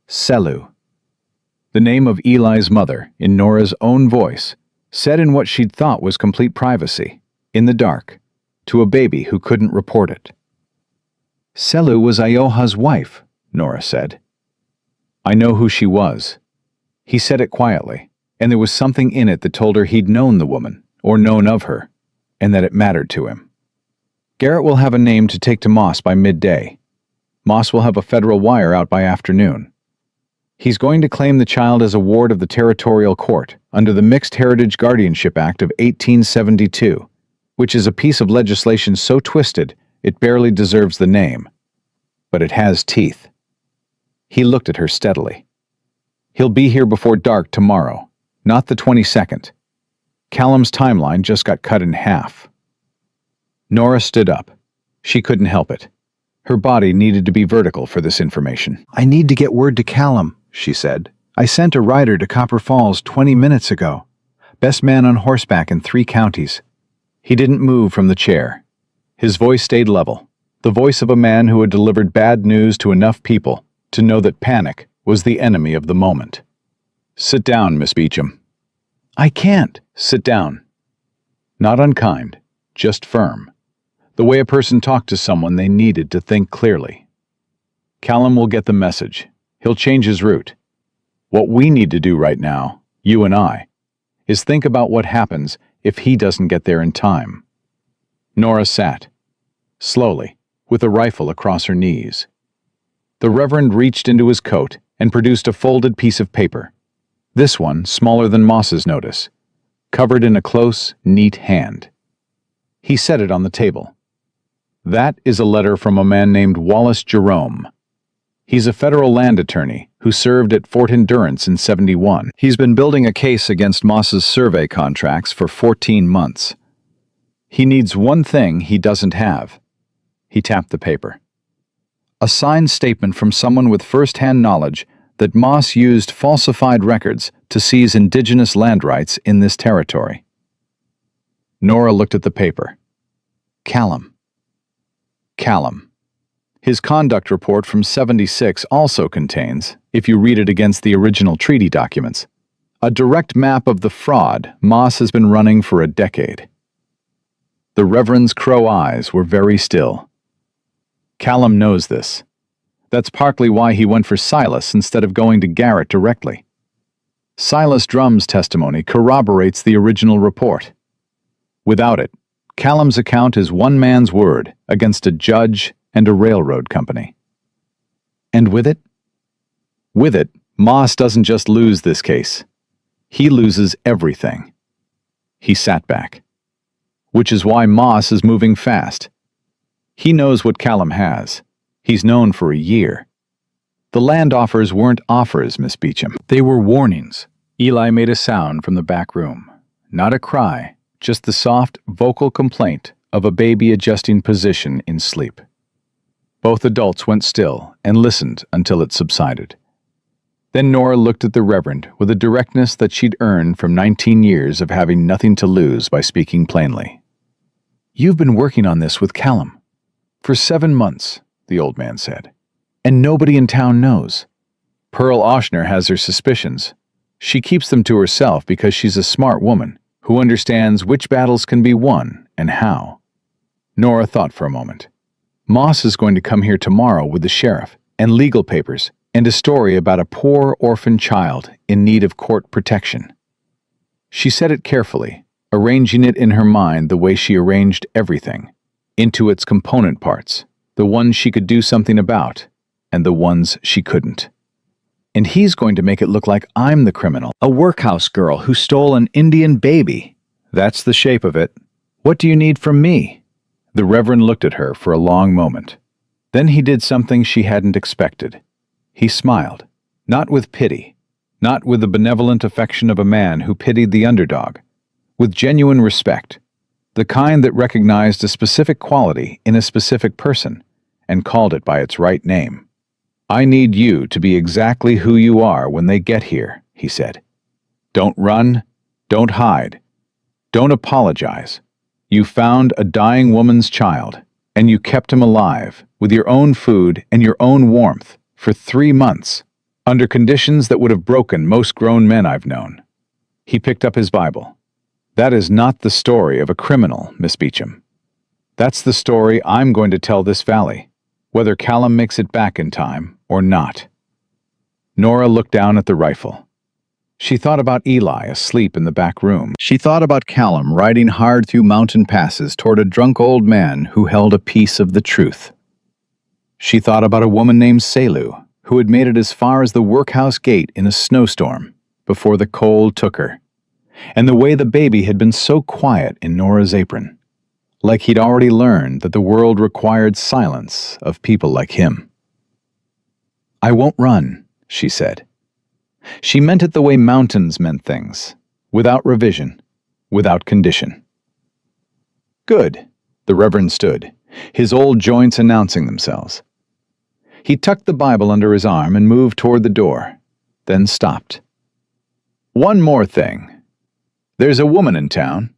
Selu. The name of Eli's mother, in Nora's own voice, said in what she'd thought was complete privacy, in the dark, to a baby who couldn't report it. Selu was Ioha's wife, Nora said. I know who she was. He said it quietly, and there was something in it that told her he'd known the woman, or known of her, and that it mattered to him. Garrett will have a name to take to Moss by midday. Moss will have a federal wire out by afternoon. He's going to claim the child as a ward of the Territorial Court under the Mixed Heritage Guardianship Act of 1872, which is a piece of legislation so twisted it barely deserves the name. But it has teeth. He looked at her steadily. He'll be here before dark tomorrow, not the 22nd. Callum's timeline just got cut in half. Nora stood up. She couldn't help it. Her body needed to be vertical for this information. I need to get word to Callum, she said. I sent a rider to Copper Falls 20 minutes ago. Best man on horseback in 3 counties. He didn't move from the chair. His voice stayed level, the voice of a man who had delivered bad news to enough people to know that panic was the enemy of the moment. Sit down, Miss Beecham. I can't. Sit down. Not unkind, just firm. The way a person talked to someone they needed to think clearly. Callum will get the message. He'll change his route. What we need to do right now, you and I, is think about what happens if he doesn't get there in time. Nora sat, slowly, with a rifle across her knees. The Reverend reached into his coat and produced a folded piece of paper. This one smaller than Moss's notice, covered in a close, neat hand. He set it on the table. That is a letter from a man named Wallace Jerome. He's a federal land attorney who served at Fort Endurance in '71. He's been building a case against Moss's survey contracts for 14 months. He needs one thing he doesn't have. He tapped the paper. A signed statement from someone with first-hand knowledge that Moss used falsified records to seize indigenous land rights in this territory. Nora looked at the paper. Callum. Callum. His conduct report from '76 also contains, if you read it against the original treaty documents, a direct map of the fraud Moss has been running for a decade. The Reverend's crow eyes were very still. Callum knows this. That's partly why he went for Silas instead of going to Garrett directly. Silas Drum's testimony corroborates the original report. Without it, Callum's account is one man's word against a judge and a railroad company. And with it? With it, Moss doesn't just lose this case. He loses everything. He sat back. Which is why Moss is moving fast. He knows what Callum has. He's known for a year. The land offers weren't offers, Miss Beecham. They were warnings. Eli made a sound from the back room. Not a cry, just the soft, vocal complaint of a baby adjusting position in sleep. Both adults went still and listened until it subsided. Then Nora looked at the Reverend with a directness that she'd earned from 19 years of having nothing to lose by speaking plainly. "You've been working on this with Callum. For 7 months, the old man said. And nobody in town knows. Pearl Oshner has her suspicions. She keeps them to herself because she's a smart woman who understands which battles can be won and how." Nora thought for a moment. Moss is going to come here tomorrow with the sheriff and legal papers and a story about a poor orphan child in need of court protection. She said it carefully, arranging it in her mind the way she arranged everything, into its component parts, the ones she could do something about, and the ones she couldn't. And he's going to make it look like I'm the criminal, a workhouse girl who stole an Indian baby. That's the shape of it. What do you need from me? The Reverend looked at her for a long moment. Then he did something she hadn't expected. He smiled, not with pity, not with the benevolent affection of a man who pitied the underdog, with genuine respect, the kind that recognized a specific quality in a specific person and called it by its right name. "I need you to be exactly who you are when they get here," he said. "Don't run, don't hide, don't apologize. You found a dying woman's child, and you kept him alive with your own food and your own warmth for 3 months, under conditions that would have broken most grown men I've known." He picked up his Bible. "That is not the story of a criminal, Miss Beecham. That's the story I'm going to tell this valley, whether Callum makes it back in time or not." Nora looked down at the rifle. She thought about Eli asleep in the back room. She thought about Callum riding hard through mountain passes toward a drunk old man who held a piece of the truth. She thought about a woman named Selu, who had made it as far as the workhouse gate in a snowstorm before the cold took her, and the way the baby had been so quiet in Nora's apron, like he'd already learned that the world required silence of people like him. "I won't run," she said. She meant it the way mountains meant things, without revision, without condition. "Good," the Reverend stood, his old joints announcing themselves. He tucked the Bible under his arm and moved toward the door, then stopped. "One more thing. There's a woman in town,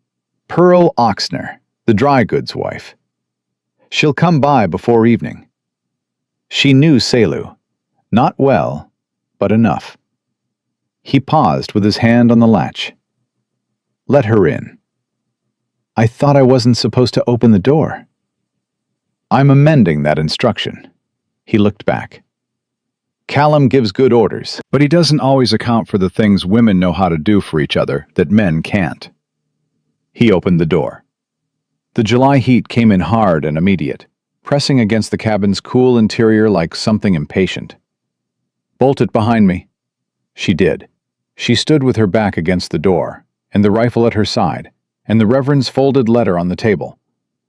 Pearl Oxner, the dry goods wife. She'll come by before evening. She knew Selu, not well, but enough." He paused with his hand on the latch. "Let her in." "I thought I wasn't supposed to open the door." "I'm amending that instruction." He looked back. "Callum gives good orders, but he doesn't always account for the things women know how to do for each other that men can't." He opened the door. The July heat came in hard and immediate, pressing against the cabin's cool interior like something impatient. "Bolt it behind me." She did. She stood with her back against the door, and the rifle at her side, and the Reverend's folded letter on the table,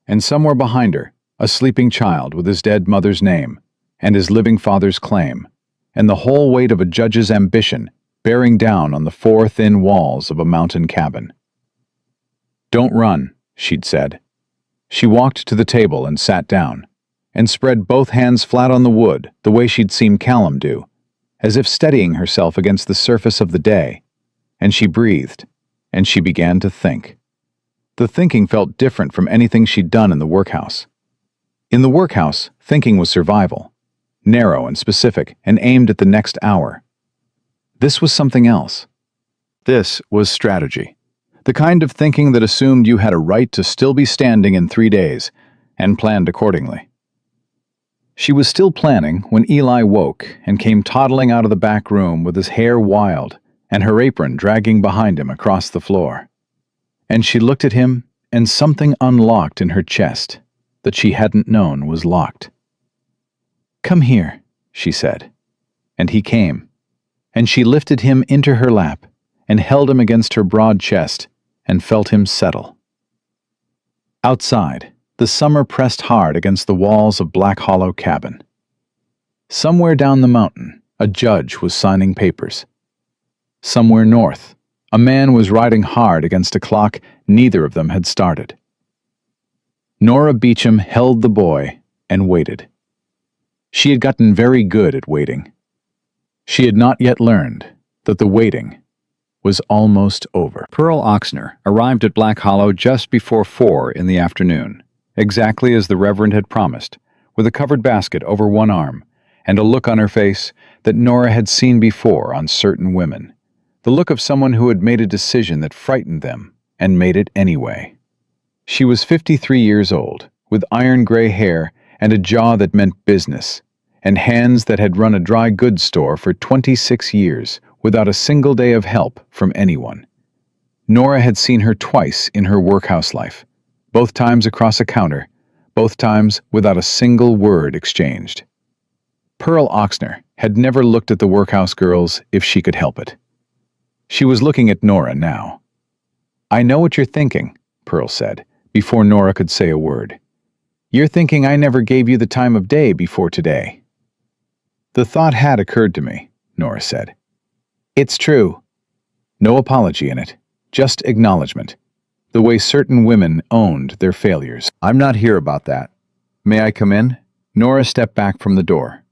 and somewhere behind her, a sleeping child with his dead mother's name, and his living father's claim, and the whole weight of a judge's ambition bearing down on the 4 thin walls of a mountain cabin. "Don't run," she'd said. She walked to the table and sat down, and spread both hands flat on the wood the way she'd seen Callum do, as if steadying herself against the surface of the day, and she breathed, and she began to think. The thinking felt different from anything she'd done in the workhouse. In the workhouse, thinking was survival, narrow and specific and aimed at the next hour. This was something else. This was strategy. The kind of thinking that assumed you had a right to still be standing in 3 days, and planned accordingly. She was still planning when Eli woke and came toddling out of the back room with his hair wild and her apron dragging behind him across the floor. And she looked at him, and something unlocked in her chest that she hadn't known was locked. "Come here," she said. And he came, and she lifted him into her lap and held him against her broad chest and felt him settle. Outside, the summer pressed hard against the walls of Black Hollow Cabin. Somewhere down the mountain, a judge was signing papers. Somewhere north, a man was riding hard against a clock neither of them had started. Nora Beecham held the boy and waited. She had gotten very good at waiting. She had not yet learned that the waiting was almost over. Pearl Oxner arrived at Black Hollow just before 4 in the afternoon, exactly as the Reverend had promised, with a covered basket over one arm and a look on her face that Nora had seen before on certain women, the look of someone who had made a decision that frightened them and made it anyway. She was 53 years old, with iron-gray hair and a jaw that meant business, and hands that had run a dry goods store for 26 years without a single day of help from anyone. Nora had seen her twice in her workhouse life, both times across a counter, both times without a single word exchanged. Pearl Oxner had never looked at the workhouse girls if she could help it. She was looking at Nora now. "I know what you're thinking," Pearl said, before Nora could say a word. "You're thinking I never gave you the time of day before today." "The thought had occurred to me," Nora said. "It's true." No apology in it, just acknowledgement, the way certain women owned their failures. "I'm not here about that. May I come in?" Nora stepped back from the door.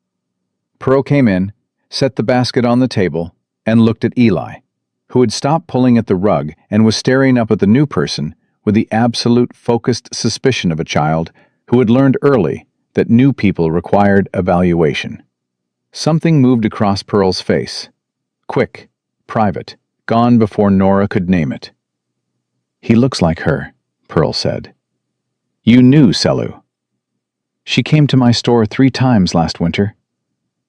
Pearl came in, set the basket on the table, and looked at Eli, who had stopped pulling at the rug and was staring up at the new person with the absolute focused suspicion of a child who had learned early that new people required evaluation. Something moved across Pearl's face. Quick, private, gone before Nora could name it. "He looks like her," Pearl said. "You knew Selu." "She came to my store 3 times last winter.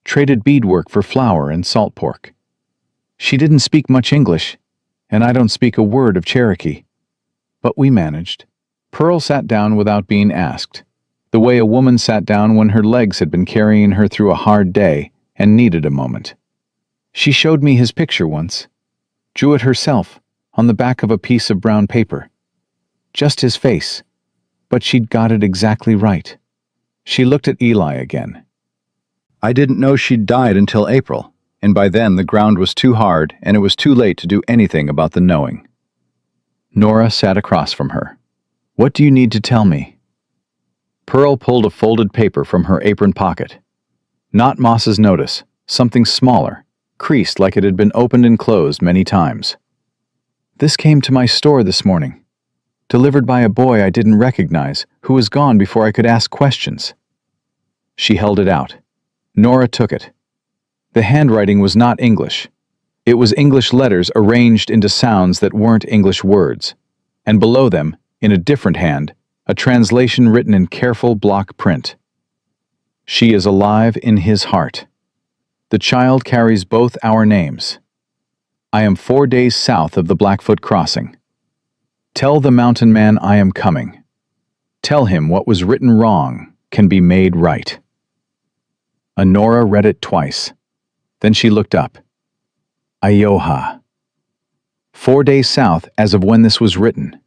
Traded beadwork for flour and salt pork. She didn't speak much English, and I don't speak a word of Cherokee. But we managed." Pearl sat down without being asked, the way a woman sat down when her legs had been carrying her through a hard day and needed a moment. "She showed me his picture once. Drew it herself, on the back of a piece of brown paper. Just his face, but she'd got it exactly right." She looked at Eli again. "I didn't know she'd died until April, and by then the ground was too hard and it was too late to do anything about the knowing." Nora sat across from her. "What do you need to tell me?" Pearl pulled a folded paper from her apron pocket. Not Moss's notice, something smaller, creased like it had been opened and closed many times. "This came to my store this morning. Delivered by a boy I didn't recognize, who was gone before I could ask questions." She held it out. Nora took it. The handwriting was not English. It was English letters arranged into sounds that weren't English words, and below them, in a different hand, a translation written in careful block print. "She is alive in his heart. The child carries both our names. I am 4 days south of the Blackfoot Crossing. Tell the mountain man I am coming. Tell him what was written wrong can be made right." Nora read it twice. Then she looked up. "Ioha. 4 days south as of when this was written."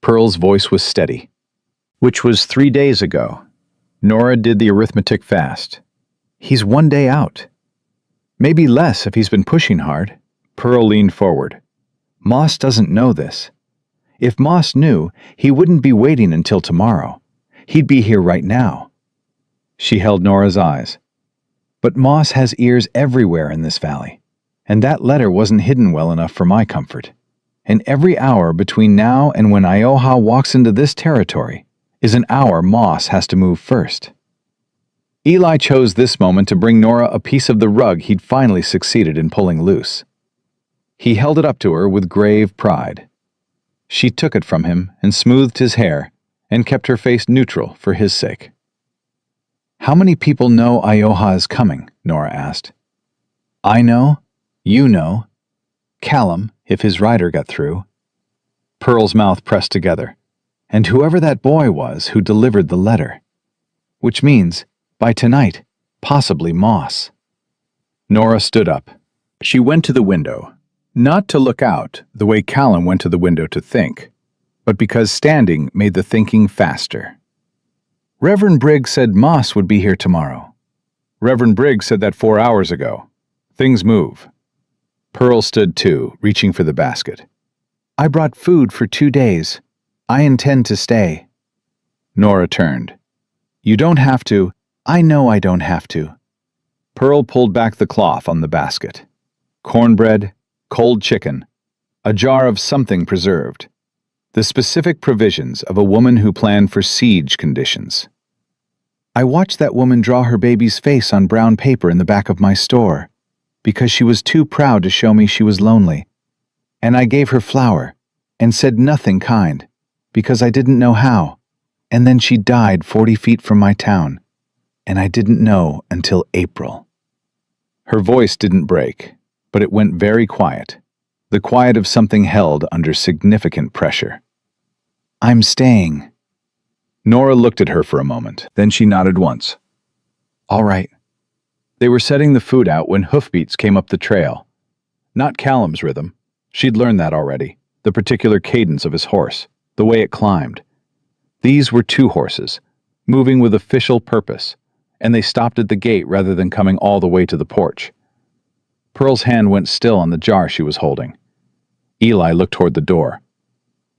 Pearl's voice was steady. "Which was 3 days ago." Nora did the arithmetic fast. "He's 1 day out. Maybe less if he's been pushing hard." Pearl leaned forward. "Moss doesn't know this. If Moss knew, he wouldn't be waiting until tomorrow. He'd be here right now. She held Nora's eyes. But moss has ears everywhere in this valley, and that letter wasn't hidden well enough for my comfort. And every hour between now and when Ioha walks into this territory is an hour Moss has to move first. Eli chose this moment to bring Nora a piece of the rug he'd finally succeeded in pulling loose. He held it up to her with grave pride. She took it from him and smoothed his hair and kept her face neutral for his sake. "How many people know Ioha is coming?" Nora asked. "I know. You know. Callum, if his rider got through." Pearl's mouth pressed together. "And whoever that boy was who delivered the letter. Which means, by tonight, possibly Moss." Nora stood up. She went to the window, not to look out the way Callum went to the window to think, but because standing made the thinking faster. "Reverend Briggs said Moss would be here tomorrow." "Reverend Briggs said that 4 hours ago. Things move." Pearl stood too, reaching for the basket. "I brought food for 2 days. I intend to stay." Nora turned. "You don't have to. I know I don't have to." Pearl pulled back the cloth on the basket. Cornbread, cold chicken, a jar of something preserved. The specific provisions of a woman who planned for siege conditions. "I watched that woman draw her baby's face on brown paper in the back of my store, because she was too proud to show me she was lonely. And I gave her flour, and said nothing kind, because I didn't know how. And then she died 40 feet from my town, and I didn't know until April." Her voice didn't break, but it went very quiet, the quiet of something held under significant pressure. "I'm staying." Nora looked at her for a moment, then she nodded once. "All right." They were setting the food out when hoofbeats came up the trail. Not Callum's rhythm. She'd learned that already, the particular cadence of his horse, the way it climbed. These were 2 horses, moving with official purpose, and they stopped at the gate rather than coming all the way to the porch. Pearl's hand went still on the jar she was holding. Eli looked toward the door.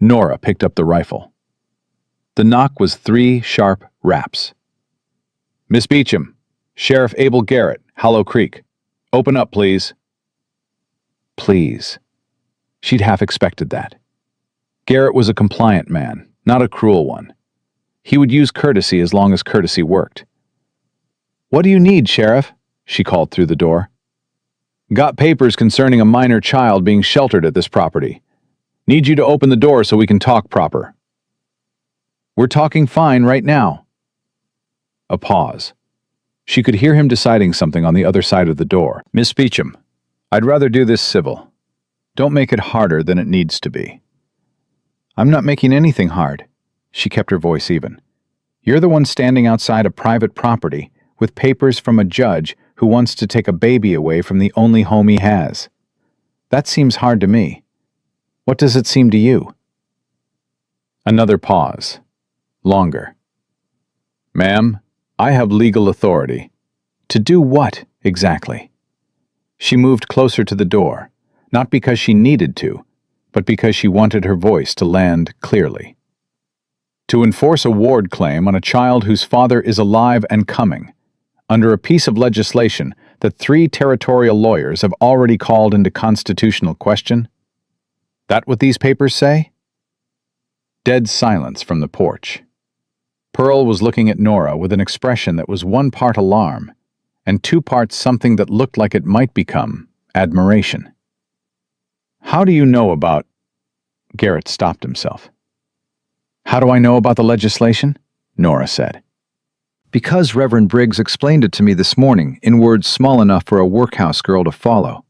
Nora picked up the rifle. The knock was 3 sharp raps. "Miss Beecham, Sheriff Abel Garrett, Hollow Creek. Open up, please." Please. She'd half expected that. Garrett was a compliant man, not a cruel one. He would use courtesy as long as courtesy worked. "What do you need, Sheriff?" she called through the door. "Got papers concerning a minor child being sheltered at this property. Need you to open the door so we can talk proper." "We're talking fine right now." A pause. She could hear him deciding something on the other side of the door. "Miss Beecham, I'd rather do this civil. Don't make it harder than it needs to be." "I'm not making anything hard." She kept her voice even. "You're the one standing outside a private property with papers from a judge who wants to take a baby away from the only home he has. That seems hard to me. What does it seem to you?" Another pause. Longer. "Ma'am, I have legal authority." "To do what, exactly?" She moved closer to the door, not because she needed to, but because she wanted her voice to land clearly. "To enforce a ward claim on a child whose father is alive and coming, under a piece of legislation that 3 territorial lawyers have already called into constitutional question? That what these papers say?" Dead silence from the porch. Pearl was looking at Nora with an expression that was 1 part alarm and 2 parts something that looked like it might become admiration. "How do you know about—" Garrett stopped himself. "How do I know about the legislation?" Nora said. "Because Reverend Briggs explained it to me this morning in words small enough for a workhouse girl to follow.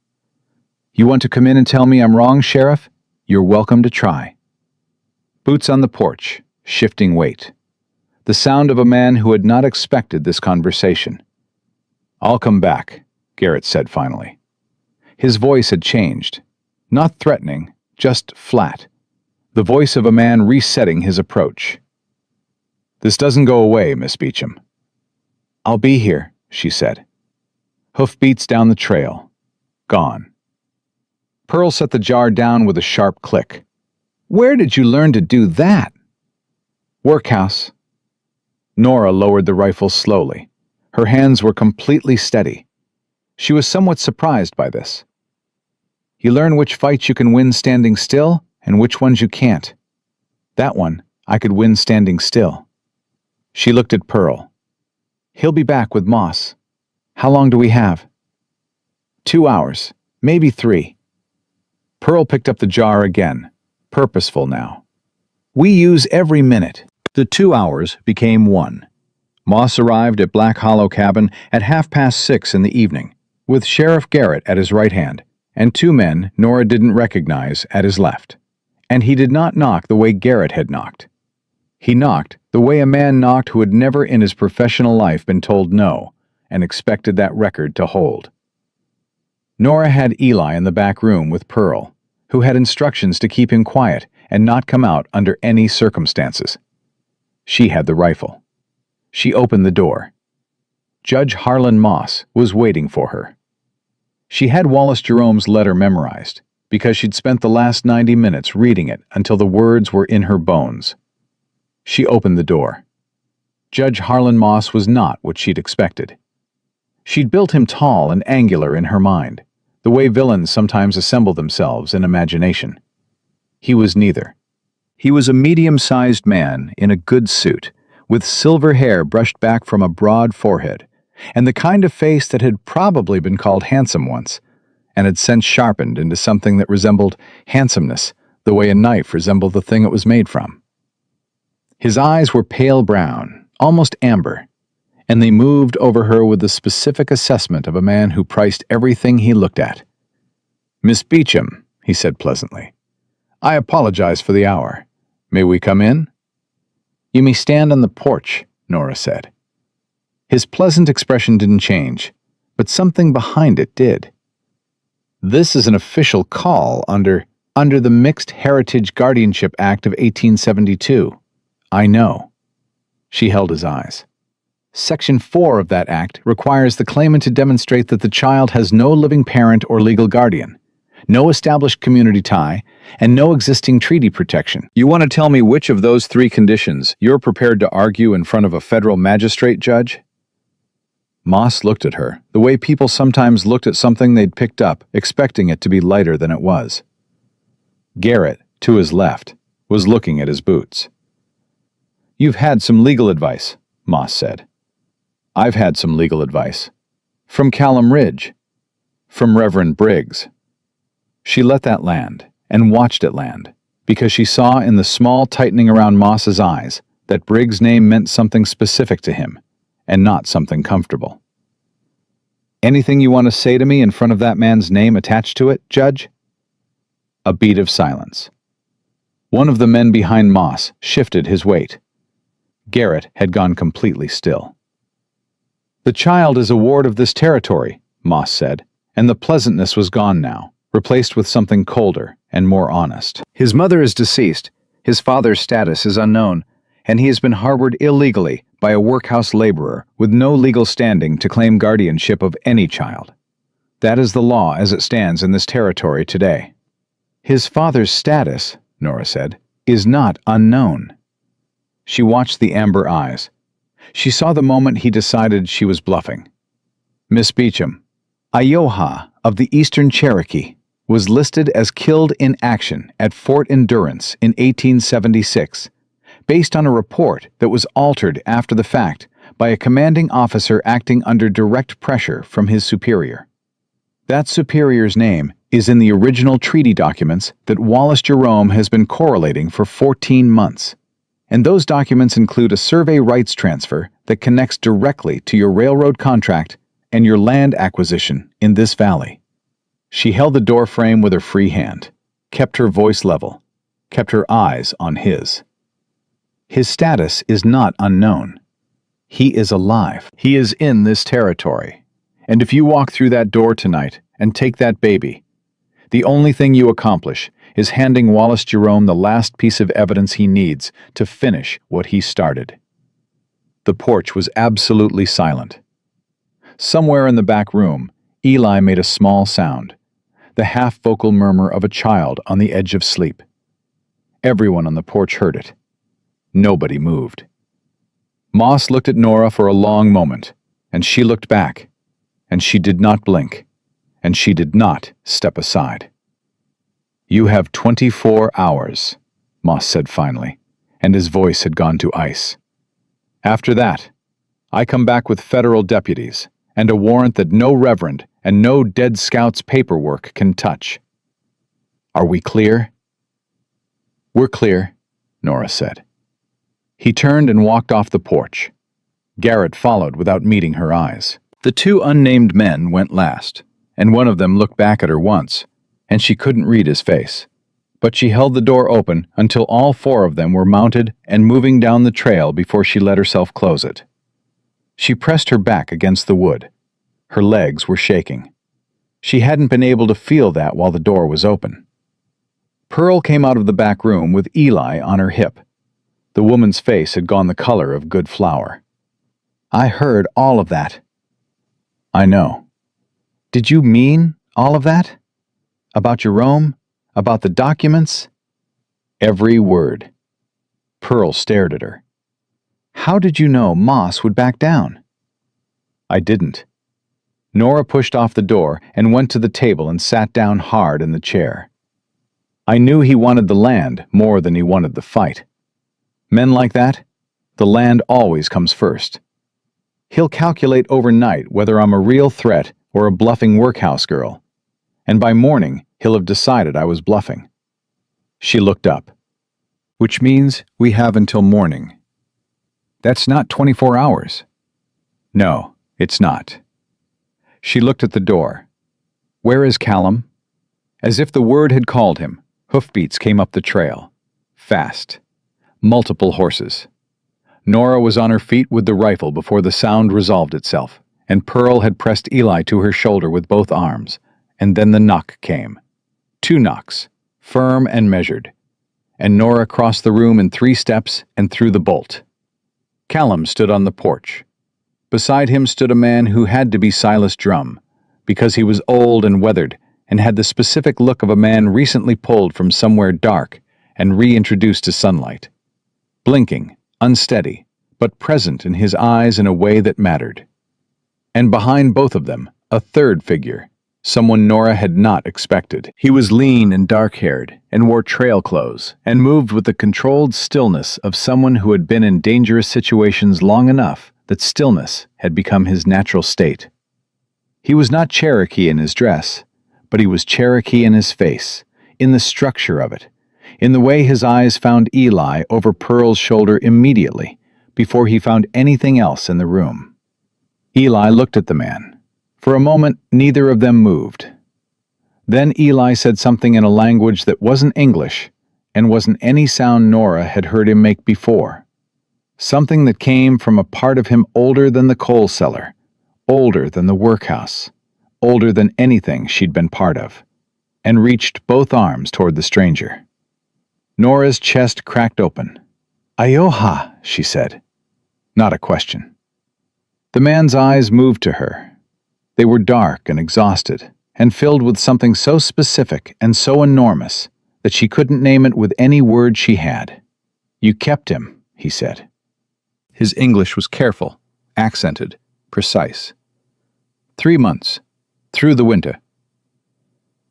You want to come in and tell me I'm wrong, Sheriff? You're welcome to try." Boots on the porch, shifting weight. The sound of a man who had not expected this conversation. "I'll come back," Garrett said finally. His voice had changed. Not threatening, just flat. The voice of a man resetting his approach. "This doesn't go away, Miss Beecham." "I'll be here," she said. Hoofbeats down the trail. Gone. Pearl set the jar down with a sharp click. "Where did you learn to do that?" "Workhouse." Nora lowered the rifle slowly, Her hands were completely steady. She was somewhat surprised by this. You learn which fights you can win standing still and which ones you can't. That one, I could win standing still. She looked at Pearl. He'll be back with Moss. How long do we have? 2 hours, maybe 3. Pearl picked up the jar again, purposeful now. We use every minute. The 2 hours became 1. Moss arrived at Black Hollow Cabin at 6:30 in the evening, with Sheriff Garrett at his right hand, and 2 men Nora didn't recognize at his left. And he did not knock the way Garrett had knocked. He knocked the way a man knocked who had never in his professional life been told no, and expected that record to hold. Nora had Eli in the back room with Pearl, who had instructions to keep him quiet and not come out under any circumstances. She had the rifle. She opened the door. Judge Harlan Moss was waiting for her. She had Wallace Jerome's letter memorized, because she'd spent the last 90 minutes reading it until the words were in her bones. She opened the door. Judge Harlan Moss was not what she'd expected. She'd built him tall and angular in her mind, the way villains sometimes assemble themselves in imagination. He was neither. He was a medium-sized man in a good suit, with silver hair brushed back from a broad forehead, and the kind of face that had probably been called handsome once, and had since sharpened into something that resembled handsomeness, the way a knife resembled the thing it was made from. His eyes were pale brown, almost amber, and they moved over her with the specific assessment of a man who priced everything he looked at. "Miss Beecham," he said pleasantly, "I apologize for the hour. May we come in?" "You may stand on the porch," Nora said. His pleasant expression didn't change, but something behind it did. "This is an official call under the Mixed Heritage Guardianship Act of 1872. I know." She held his eyes. Section 4 of that act requires the claimant to demonstrate that the child has no living parent or legal guardian, no established community tie, and no existing treaty protection. You want to tell me which of those 3 conditions you're prepared to argue in front of a federal magistrate judge? Moss looked at her, the way people sometimes looked at something they'd picked up, expecting it to be lighter than it was. Garrett, to his left, was looking at his boots. "You've had some legal advice," Moss said. "I've had some legal advice. From Callum Ridge. From Reverend Briggs." She let that land, and watched it land, because she saw in the small tightening around Moss's eyes that Briggs' name meant something specific to him, and not something comfortable. "Anything you want to say to me in front of that man's name attached to it, Judge?" A beat of silence. One of the men behind Moss shifted his weight. Garrett had gone completely still. "The child is a ward of this territory," Moss said, and the pleasantness was gone now, replaced with something colder and more honest. "His mother is deceased, his father's status is unknown, and he has been harbored illegally by a workhouse laborer with no legal standing to claim guardianship of any child. That is the law as it stands in this territory today." "His father's status," Nora said, "is not unknown." She watched the amber eyes. She saw the moment he decided she was bluffing. "Miss Beecham, Ioha of the Eastern Cherokee was listed as killed in action at Fort Endurance in 1876, based on a report that was altered after the fact by a commanding officer acting under direct pressure from his superior. That superior's name is in the original treaty documents that Wallace Jerome has been correlating for 14 months. And those documents include a survey rights transfer that connects directly to your railroad contract and your land acquisition in this valley." She held the door frame with her free hand, kept her voice level, kept her eyes on his. "His status is not unknown. He is alive. He is in this territory. And if you walk through that door tonight and take that baby, the only thing you accomplish is handing Wallace Jerome the last piece of evidence he needs to finish what he started." The porch was absolutely silent. Somewhere in the back room, Eli made a small sound, the half-vocal murmur of a child on the edge of sleep. Everyone on the porch heard it. Nobody moved. Moss looked at Nora for a long moment, and she looked back, and she did not blink, and she did not step aside. "You have 24 hours, Moss said finally, and his voice had gone to ice. "After that, I come back with federal deputies and a warrant that no reverend and no Dead Scouts paperwork can touch. Are we clear?" "We're clear," Nora said. He turned and walked off the porch. Garrett followed without meeting her eyes. The two unnamed men went last, and one of them looked back at her once, and she couldn't read his face. But she held the door open until all four of them were mounted and moving down the trail before she let herself close it. She pressed her back against the wood. Her legs were shaking. She hadn't been able to feel that while the door was open. Pearl came out of the back room with Eli on her hip. The woman's face had gone the color of good flour. "I heard all of that." "I know." "Did you mean all of that? About Jerome? About the documents?" "Every word." Pearl stared at her. "How did you know Moss would back down?" "I didn't." Nora pushed off the door and went to the table and sat down hard in the chair. "I knew he wanted the land more than he wanted the fight. Men like that, the land always comes first. He'll calculate overnight whether I'm a real threat or a bluffing workhouse girl, and by morning he'll have decided I was bluffing." She looked up. "Which means we have until morning." "That's not 24 hours. "No, it's not." She looked at the door. "Where is Callum?" As if the word had called him, hoofbeats came up the trail. Fast. Multiple horses. Nora was on her feet with the rifle before the sound resolved itself, and Pearl had pressed Eli to her shoulder with both arms, and then the knock came. 2 knocks, firm and measured, and Nora crossed the room in 3 steps and threw the bolt. Callum stood on the porch. Beside him stood a man who had to be Silas Drum, because he was old and weathered and had the specific look of a man recently pulled from somewhere dark and reintroduced to sunlight. Blinking, unsteady, but present in his eyes in a way that mattered. And behind both of them, a third figure, someone Nora had not expected. He was lean and dark-haired, and wore trail clothes, and moved with the controlled stillness of someone who had been in dangerous situations long enough that stillness had become his natural state. He was not Cherokee in his dress, but he was Cherokee in his face, in the structure of it, in the way his eyes found Eli over Pearl's shoulder immediately, before he found anything else in the room. Eli looked at the man. For a moment, neither of them moved. Then Eli said something in a language that wasn't English, and wasn't any sound Nora had heard him make before. Something that came from a part of him older than the coal cellar, older than the workhouse, older than anything she'd been part of, and reached both arms toward the stranger. Nora's chest cracked open. "Ioha," she said. Not a question. The man's eyes moved to her. They were dark and exhausted, and filled with something so specific and so enormous that she couldn't name it with any word she had. "You kept him," he said. His English was careful, accented, precise. 3 months. Through the winter.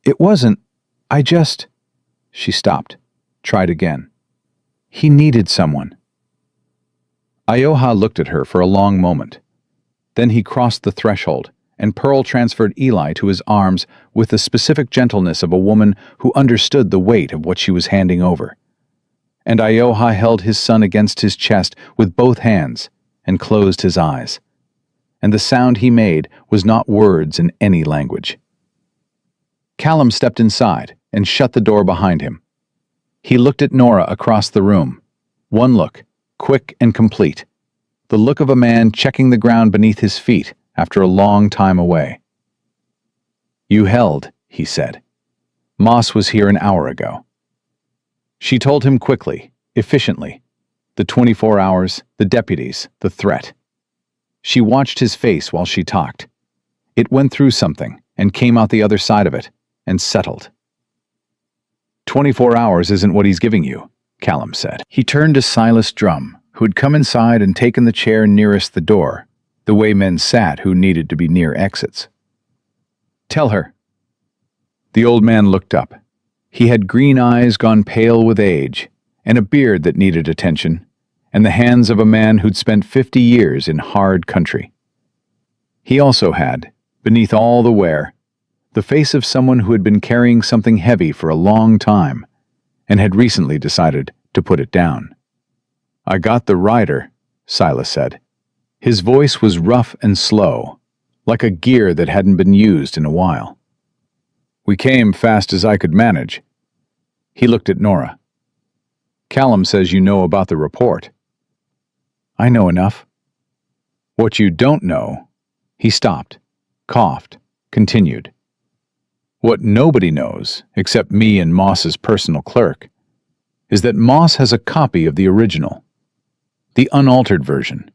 "It wasn't. I just—" She stopped. Tried again. "He needed someone." Ioha looked at her for a long moment. Then he crossed the threshold, and Pearl transferred Eli to his arms with the specific gentleness of a woman who understood the weight of what she was handing over. And Ioha held his son against his chest with both hands and closed his eyes. And the sound he made was not words in any language. Callum stepped inside and shut the door behind him. He looked at Nora across the room. One look, quick and complete. The look of a man checking the ground beneath his feet after a long time away. "You held," he said. "Moss was here an hour ago." She told him quickly, efficiently. The 24 hours, the deputies, the threat. She watched his face while she talked. It went through something and came out the other side of it and settled. 24 hours isn't what he's giving you," Callum said. He turned to Silas Drum, who had come inside and taken the chair nearest the door, the way men sat who needed to be near exits. "Tell her." The old man looked up. He had green eyes gone pale with age, and a beard that needed attention, and the hands of a man who'd spent 50 years in hard country. He also had, beneath all the wear, the face of someone who had been carrying something heavy for a long time, and had recently decided to put it down. "I got the rider," Silas said. His voice was rough and slow, like a gear that hadn't been used in a while. "We came fast as I could manage." He looked at Nora. "Callum says you know about the report." "I know enough." "What you don't know—" He stopped, coughed, continued. "What nobody knows, except me and Moss's personal clerk, is that Moss has a copy of the original, the unaltered version.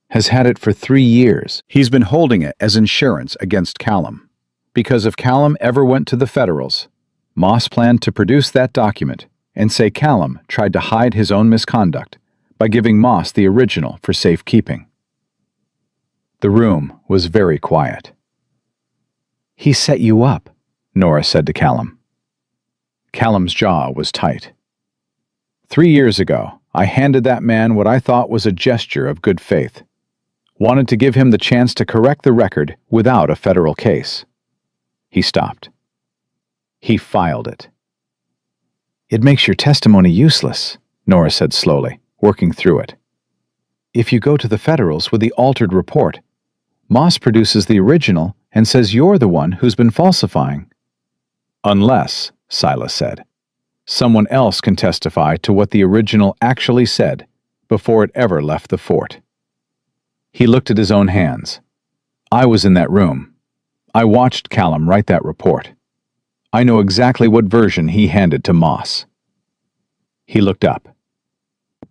Has had it for 3 years. He's been holding it as insurance against Callum. Because if Callum ever went to the Federals, Moss planned to produce that document and say Callum tried to hide his own misconduct by giving Moss the original for safekeeping." The room was very quiet. "He set you up," Nora said to Callum. Callum's jaw was tight. 3 years ago, I handed that man what I thought was a gesture of good faith. Wanted to give him the chance to correct the record without a federal case." He stopped. "He filed it." "It makes your testimony useless," Nora said slowly, working through it. "If you go to the Federals with the altered report, Moss produces the original and says you're the one who's been falsifying." "Unless," Silas said, "someone else can testify to what the original actually said before it ever left the fort." He looked at his own hands. "I was in that room. I watched Callum write that report. I know exactly what version he handed to Moss." He looked up.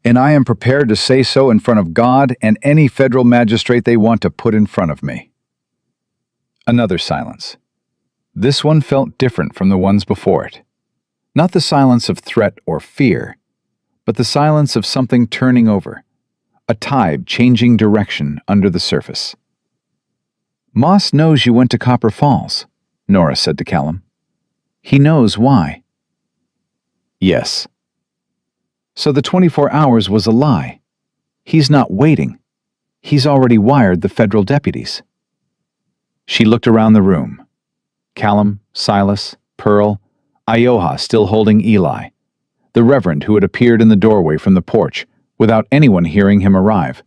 "And I am prepared to say so in front of God and any federal magistrate they want to put in front of me." Another silence. This one felt different from the ones before it. Not the silence of threat or fear, but the silence of something turning over, a tide changing direction under the surface. "Moss knows you went to Copper Falls," Nora said to Callum. "He knows why." "Yes." "So the 24 hours was a lie. He's not waiting. He's already wired the federal deputies." She looked around the room. Callum, Silas, Pearl, Ioha still holding Eli, the Reverend who had appeared in the doorway from the porch without anyone hearing him arrive,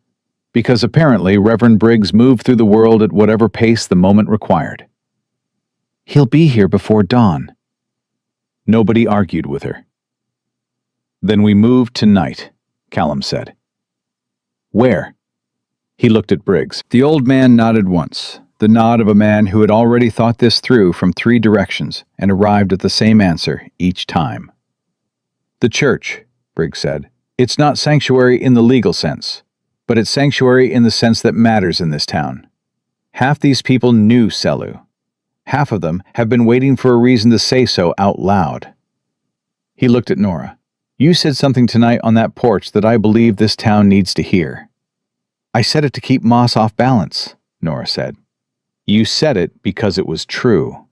because apparently Reverend Briggs moved through the world at whatever pace the moment required. "He'll be here before dawn." Nobody argued with her. "Then we move tonight," Callum said. "Where?" He looked at Briggs. The old man nodded once, the nod of a man who had already thought this through from 3 directions and arrived at the same answer each time. "The church," Briggs said. "It's not sanctuary in the legal sense, but it's sanctuary in the sense that matters in this town. Half these people knew Selu. Half of them have been waiting for a reason to say so out loud." He looked at Nora. "You said something tonight on that porch that I believe this town needs to hear." "I said it to keep Moss off balance," Nora said. "You said it because it was true."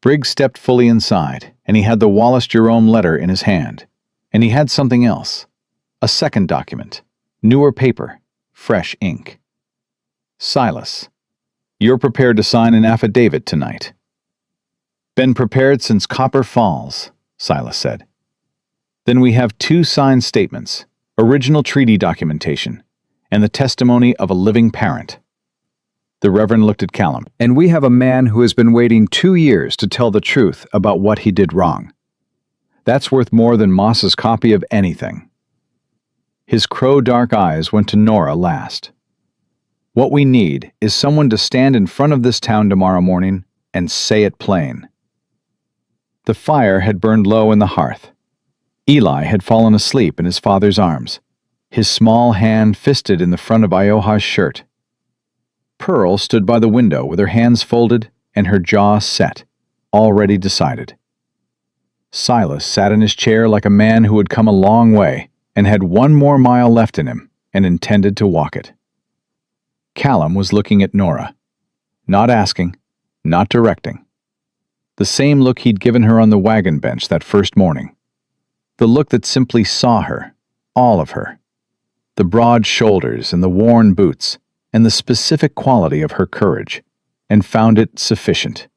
Briggs stepped fully inside, and he had the Wallace Jerome letter in his hand. And he had something else. A second document. Newer paper. Fresh ink. "Silas, you're prepared to sign an affidavit tonight." "Been prepared since Copper Falls," Silas said. "Then we have 2 signed statements, original treaty documentation, and the testimony of a living parent." The Reverend looked at Callum. "And we have a man who has been waiting 2 years to tell the truth about what he did wrong. That's worth more than Moss's copy of anything." His crow-dark eyes went to Nora last. "What we need is someone to stand in front of this town tomorrow morning and say it plain." The fire had burned low in the hearth. Eli had fallen asleep in his father's arms, his small hand fisted in the front of Ioha's shirt. Pearl stood by the window with her hands folded and her jaw set, already decided. Silas sat in his chair like a man who had come a long way and had 1 more mile left in him and intended to walk it. Callum was looking at Nora. Not asking, not directing. The same look he'd given her on the wagon bench that first morning. The look that simply saw her, all of her. The broad shoulders and the worn boots, and the specific quality of her courage, and found it sufficient.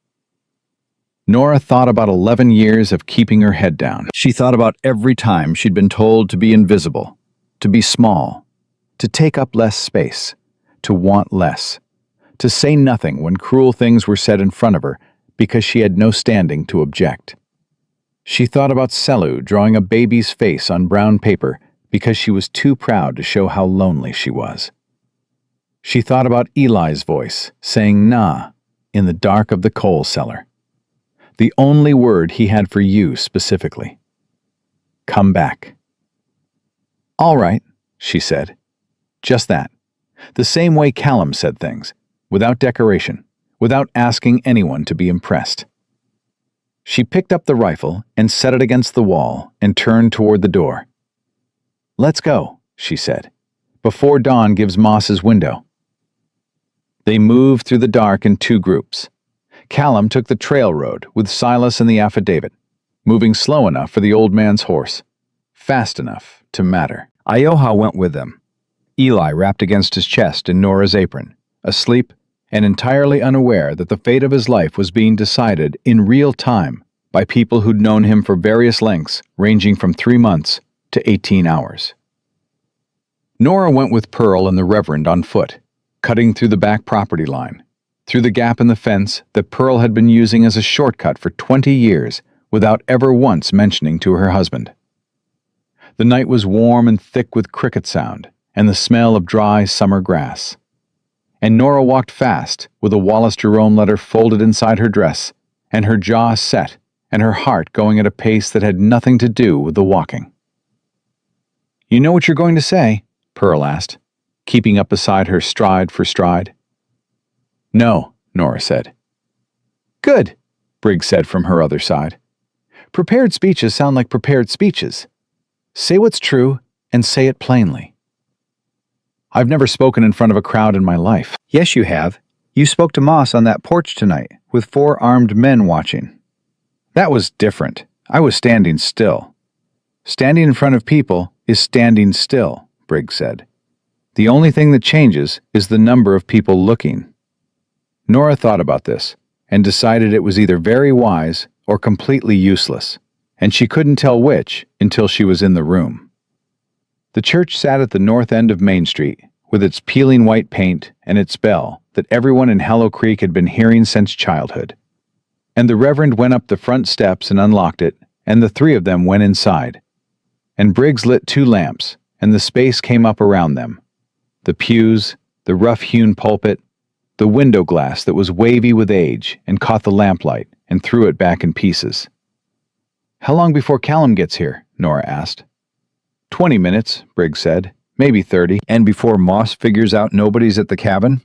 Nora thought about 11 years of keeping her head down. She thought about every time she'd been told to be invisible, to be small, to take up less space, to want less, to say nothing when cruel things were said in front of her because she had no standing to object. She thought about Selu drawing a baby's face on brown paper because she was too proud to show how lonely she was. She thought about Eli's voice saying "nah" in the dark of the coal cellar. The only word he had for you specifically. Come back. All right, she said. Just that. The same way Callum said things, without decoration, without asking anyone to be impressed. She picked up the rifle and set it against the wall and turned toward the door. Let's go, she said, before dawn gives Moss's window. They moved through the dark in two groups. Callum took the trail road with Silas and the affidavit, moving slow enough for the old man's horse, fast enough to matter. Ioha went with them, Eli wrapped against his chest in Nora's apron, asleep and entirely unaware that the fate of his life was being decided in real time by people who'd known him for various lengths ranging from 3 months to 18 hours. Nora went with Pearl and the Reverend on foot, cutting through the back property line, through the gap in the fence that Pearl had been using as a shortcut for 20 years without ever once mentioning to her husband. The night was warm and thick with cricket sound and the smell of dry summer grass. And Nora walked fast with a Wallace Jerome letter folded inside her dress and her jaw set and her heart going at a pace that had nothing to do with the walking. You know what you're going to say? Pearl asked, keeping up beside her stride for stride. No, Nora said. Good, Briggs said from her other side. Prepared speeches sound like prepared speeches. Say what's true and say it plainly. I've never spoken in front of a crowd in my life. Yes, you have. You spoke to Moss on that porch tonight, with 4 armed men watching. That was different. I was standing still. Standing in front of people is standing still, Briggs said. The only thing that changes is the number of people looking. Nora thought about this, and decided it was either very wise or completely useless, and she couldn't tell which until she was in the room. The church sat at the north end of Main Street, with its peeling white paint and its bell that everyone in Hallow Creek had been hearing since childhood. And the Reverend went up the front steps and unlocked it, and the 3 of them went inside. And Briggs lit 2 lamps, and the space came up around them. The pews, the rough-hewn pulpit, the window glass that was wavy with age and caught the lamplight and threw it back in pieces. How long before Callum gets here? Nora asked. 20 minutes, Briggs said. Maybe 30. And before Moss figures out nobody's at the cabin?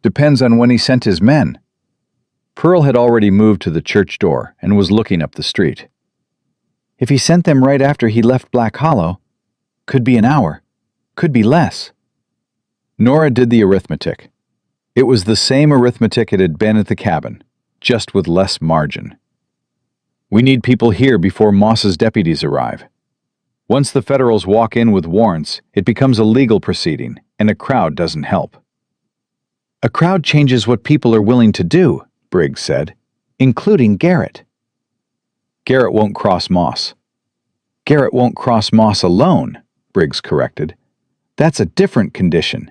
Depends on when he sent his men. Pearl had already moved to the church door and was looking up the street. If he sent them right after he left Black Hollow, could be an hour, could be less. Nora did the arithmetic. It was the same arithmetic it had been at the cabin, just with less margin. We need people here before Moss's deputies arrive. Once the Federals walk in with warrants, it becomes a legal proceeding, and a crowd doesn't help. A crowd changes what people are willing to do, Briggs said, including Garrett. Garrett won't cross Moss. Garrett won't cross Moss alone, Briggs corrected. That's a different condition.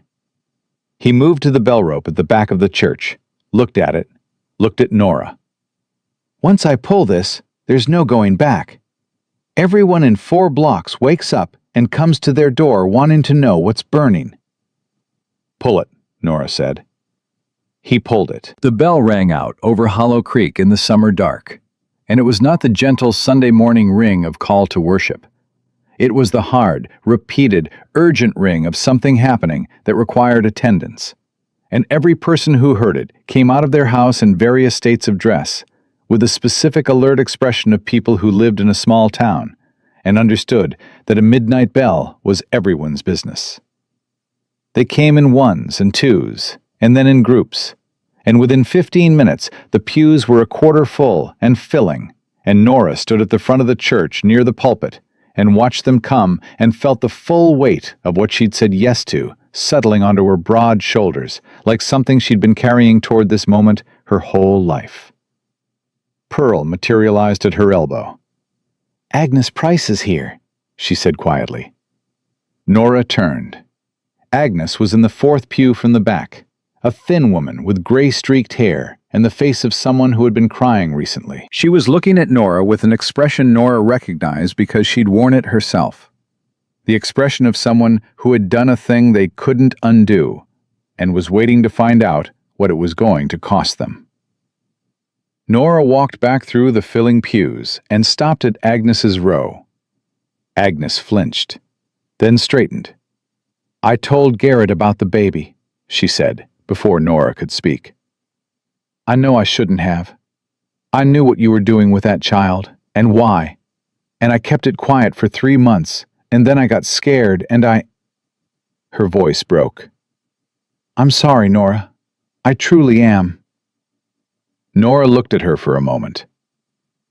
He moved to the bell rope at the back of the church, looked at it, looked at Nora. Once I pull this, there's no going back. Everyone in 4 blocks wakes up and comes to their door wanting to know what's burning. Pull it, Nora said. He pulled it. The bell rang out over Hallow Creek in the summer dark, and it was not the gentle Sunday morning ring of call to worship. It was the hard, repeated, urgent ring of something happening that required attendance. And every person who heard it came out of their house in various states of dress, with a specific alert expression of people who lived in a small town and understood that a midnight bell was everyone's business. They came in ones and twos, and then in groups. And within 15 minutes, the pews were a quarter full and filling, and Nora stood at the front of the church near the pulpit and watched them come and felt the full weight of what she'd said yes to settling onto her broad shoulders, like something she'd been carrying toward this moment her whole life. Pearl materialized at her elbow. "Agnes Price is here," she said quietly. Nora turned. Agnes was in the fourth pew from the back, a thin woman with gray-streaked hair and the face of someone who had been crying recently. She was looking at Nora with an expression Nora recognized because she'd worn it herself. The expression of someone who had done a thing they couldn't undo and was waiting to find out what it was going to cost them. Nora walked back through the filling pews and stopped at Agnes's row. Agnes flinched, then straightened. "I told Garrett about the baby," she said, before Nora could speak. "I know I shouldn't have. I knew what you were doing with that child, and why. And I kept it quiet for 3 months, and then I got scared, and I—" Her voice broke. "I'm sorry, Nora. I truly am." Nora looked at her for a moment.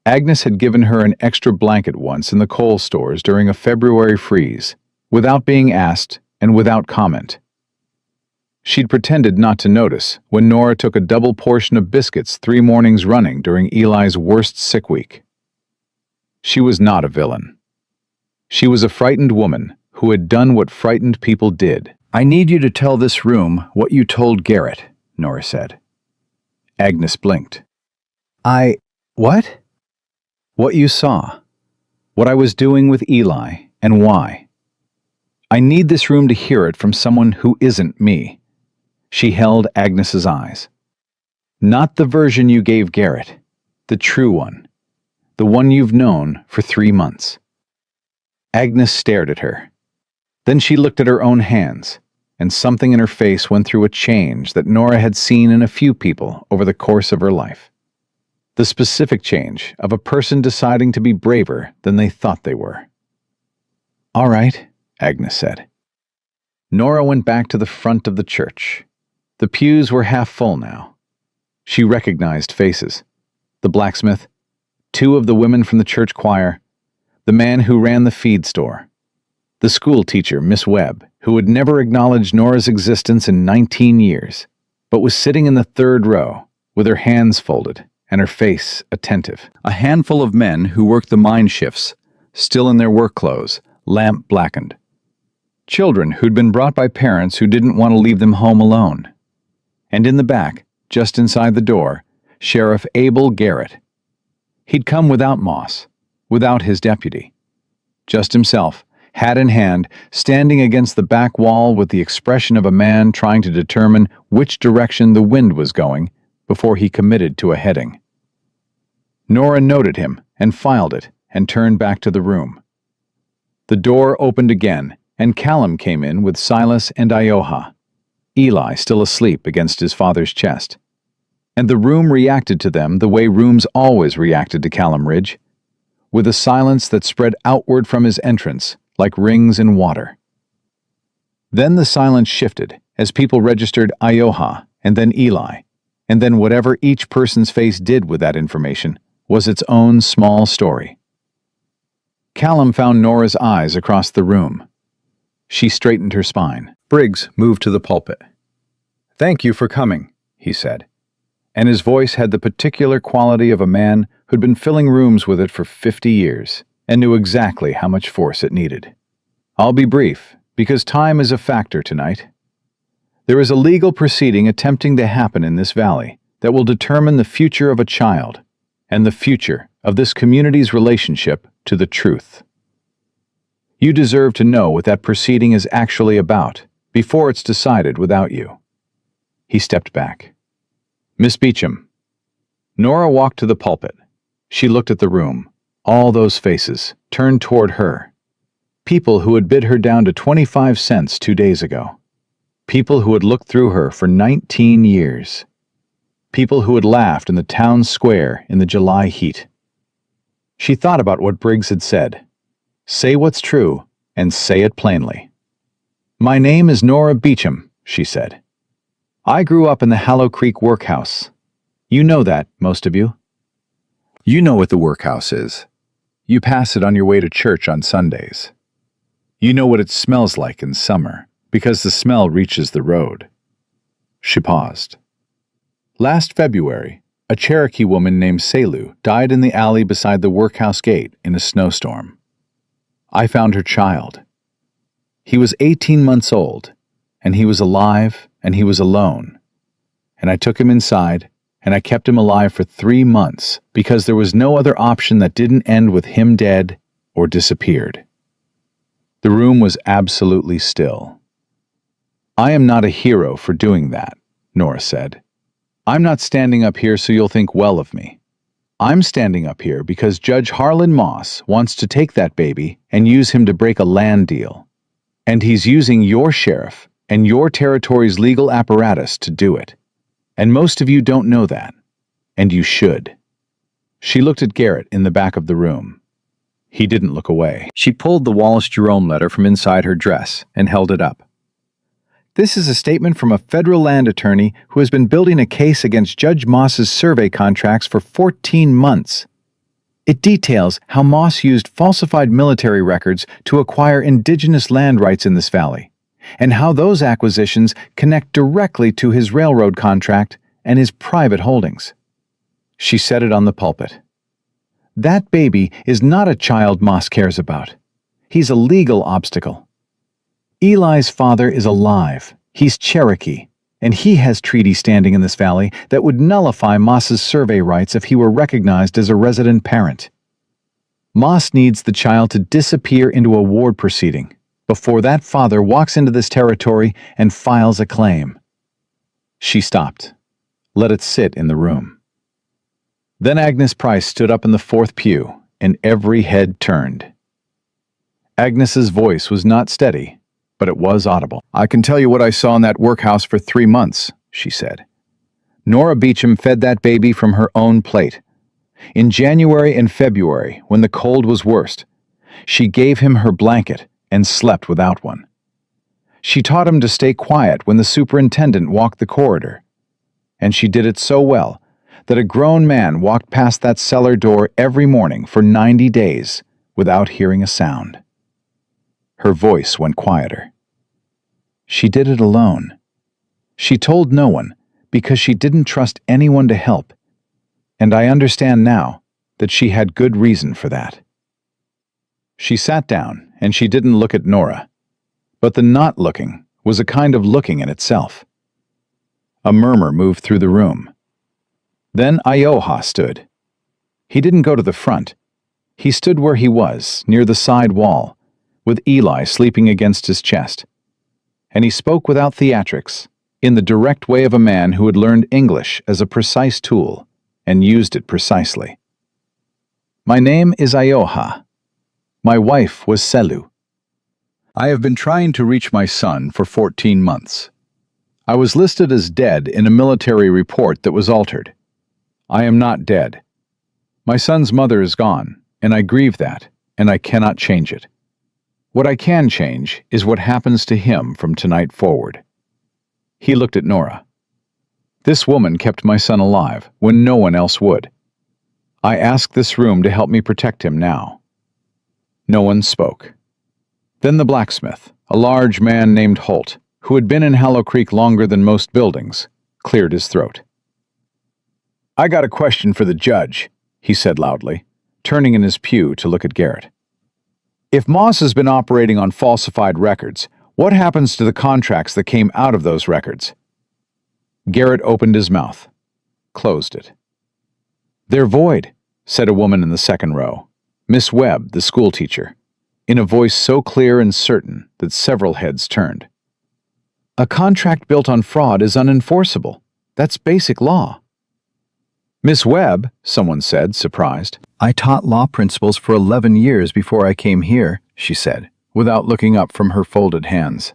Agnes had given her an extra blanket once in the coal stores during a February freeze, without being asked and without comment. She'd pretended not to notice when Nora took a double portion of biscuits 3 mornings running during Eli's worst sick week. She was not a villain. She was a frightened woman who had done what frightened people did. "I need you to tell this room what you told Garrett," Nora said. Agnes blinked. What?" "What you saw. What I was doing with Eli, and why. I need this room to hear it from someone who isn't me." She held Agnes's eyes. "Not the version you gave Garrett, the true one. The one you've known for 3 months." Agnes stared at her. Then she looked at her own hands, and something in her face went through a change that Nora had seen in a few people over the course of her life. The specific change of a person deciding to be braver than they thought they were. "All right," Agnes said. Nora went back to the front of the church. The pews were half full now. She recognized faces. The blacksmith, 2 of the women from the church choir, the man who ran the feed store, the school teacher, Miss Webb, who had never acknowledged Nora's existence in 19 years, but was sitting in the 3rd row, with her hands folded and her face attentive. A handful of men who worked the mine shifts, still in their work clothes, lamp blackened. Children who'd been brought by parents who didn't want to leave them home alone. And in the back, just inside the door, Sheriff Abel Garrett. He'd come without Moss, without his deputy. Just himself, hat in hand, standing against the back wall with the expression of a man trying to determine which direction the wind was going before he committed to a heading. Nora noted him and filed it and turned back to the room. The door opened again, and Callum came in with Silas and Ioha, Eli still asleep against his father's chest. And the room reacted to them the way rooms always reacted to Callum Ridge, with a silence that spread outward from his entrance like rings in water. Then the silence shifted as people registered Ioha and then Eli, and then whatever each person's face did with that information was its own small story. Callum found Nora's eyes across the room. She straightened her spine. Briggs moved to the pulpit. "Thank you for coming," he said, and his voice had the particular quality of a man who'd been filling rooms with it for 50 years and knew exactly how much force it needed. "I'll be brief, because time is a factor tonight. There is a legal proceeding attempting to happen in this valley that will determine the future of a child and the future of this community's relationship to the truth. You deserve to know what that proceeding is actually about before it's decided without you." He stepped back. "Miss Beecham." Nora walked to the pulpit. She looked at the room. All those faces turned toward her. People who had bid her down to 25 cents 2 days ago. People who had looked through her for 19 years. People who had laughed in the town square in the July heat. She thought about what Briggs had said. Say what's true, and say it plainly. "My name is Nora Beecham," she said. "I grew up in the Hallow Creek Workhouse. You know that, most of you. You know what the workhouse is. You pass it on your way to church on Sundays. You know what it smells like in summer, because the smell reaches the road." She paused. "Last February, a Cherokee woman named Selu died in the alley beside the workhouse gate in a snowstorm. I found her child. He was 18 months old, and he was alive, and he was alone. And I took him inside, and I kept him alive for 3 months because there was no other option that didn't end with him dead or disappeared." The room was absolutely still. "I am not a hero for doing that," Nora said. "I'm not standing up here so you'll think well of me. I'm standing up here because Judge Harlan Moss wants to take that baby and use him to break a land deal. And he's using your sheriff and your territory's legal apparatus to do it. And most of you don't know that. And you should." She looked at Garrett in the back of the room. He didn't look away. She pulled the Wallace Jerome letter from inside her dress and held it up. "This is a statement from a federal land attorney who has been building a case against Judge Moss's survey contracts for 14 months. It details how Moss used falsified military records to acquire indigenous land rights in this valley, and how those acquisitions connect directly to his railroad contract and his private holdings." She said it on the pulpit. "That baby is not a child Moss cares about. He's a legal obstacle. Eli's father is alive. He's Cherokee, and he has treaty standing in this valley that would nullify Moss's survey rights if he were recognized as a resident parent. Moss needs the child to disappear into a ward proceeding before that father walks into this territory and files a claim." She stopped. Let it sit in the room. Then Agnes Price stood up in the fourth pew, and every head turned. Agnes's voice was not steady, but it was audible. "I can tell you what I saw in that workhouse for 3 months," she said. "Nora Beecham fed that baby from her own plate. In January and February, when the cold was worst, she gave him her blanket and slept without one. She taught him to stay quiet when the superintendent walked the corridor. And she did it so well that a grown man walked past that cellar door every morning for 90 days without hearing a sound." Her voice went quieter. "She did it alone. She told no one because she didn't trust anyone to help. And I understand now that she had good reason for that." She sat down, and she didn't look at Nora. But the not looking was a kind of looking in itself. A murmur moved through the room. Then Ioha stood. He didn't go to the front. He stood where he was, near the side wall, with Eli sleeping against his chest. And he spoke without theatrics, in the direct way of a man who had learned English as a precise tool and used it precisely. "My name is Ioha. My wife was Selu. I have been trying to reach my son for 14 months. I was listed as dead in a military report that was altered. I am not dead. My son's mother is gone, and I grieve that, and I cannot change it. What I can change is what happens to him from tonight forward." He looked at Nora. "This woman kept my son alive when no one else would. I ask this room to help me protect him now." No one spoke. Then the blacksmith, a large man named Holt, who had been in Hallow Creek longer than most buildings, cleared his throat. "I got a question for the judge," he said loudly, turning in his pew to look at Garrett. "If Moss has been operating on falsified records, what happens to the contracts that came out of those records?" Garrett opened his mouth, closed it. "They're void," said a woman in the second row, Miss Webb, the schoolteacher, in a voice so clear and certain that several heads turned. "A contract built on fraud is unenforceable. That's basic law." "Miss Webb," someone said, surprised. "I taught law principles for 11 years before I came here," she said, without looking up from her folded hands.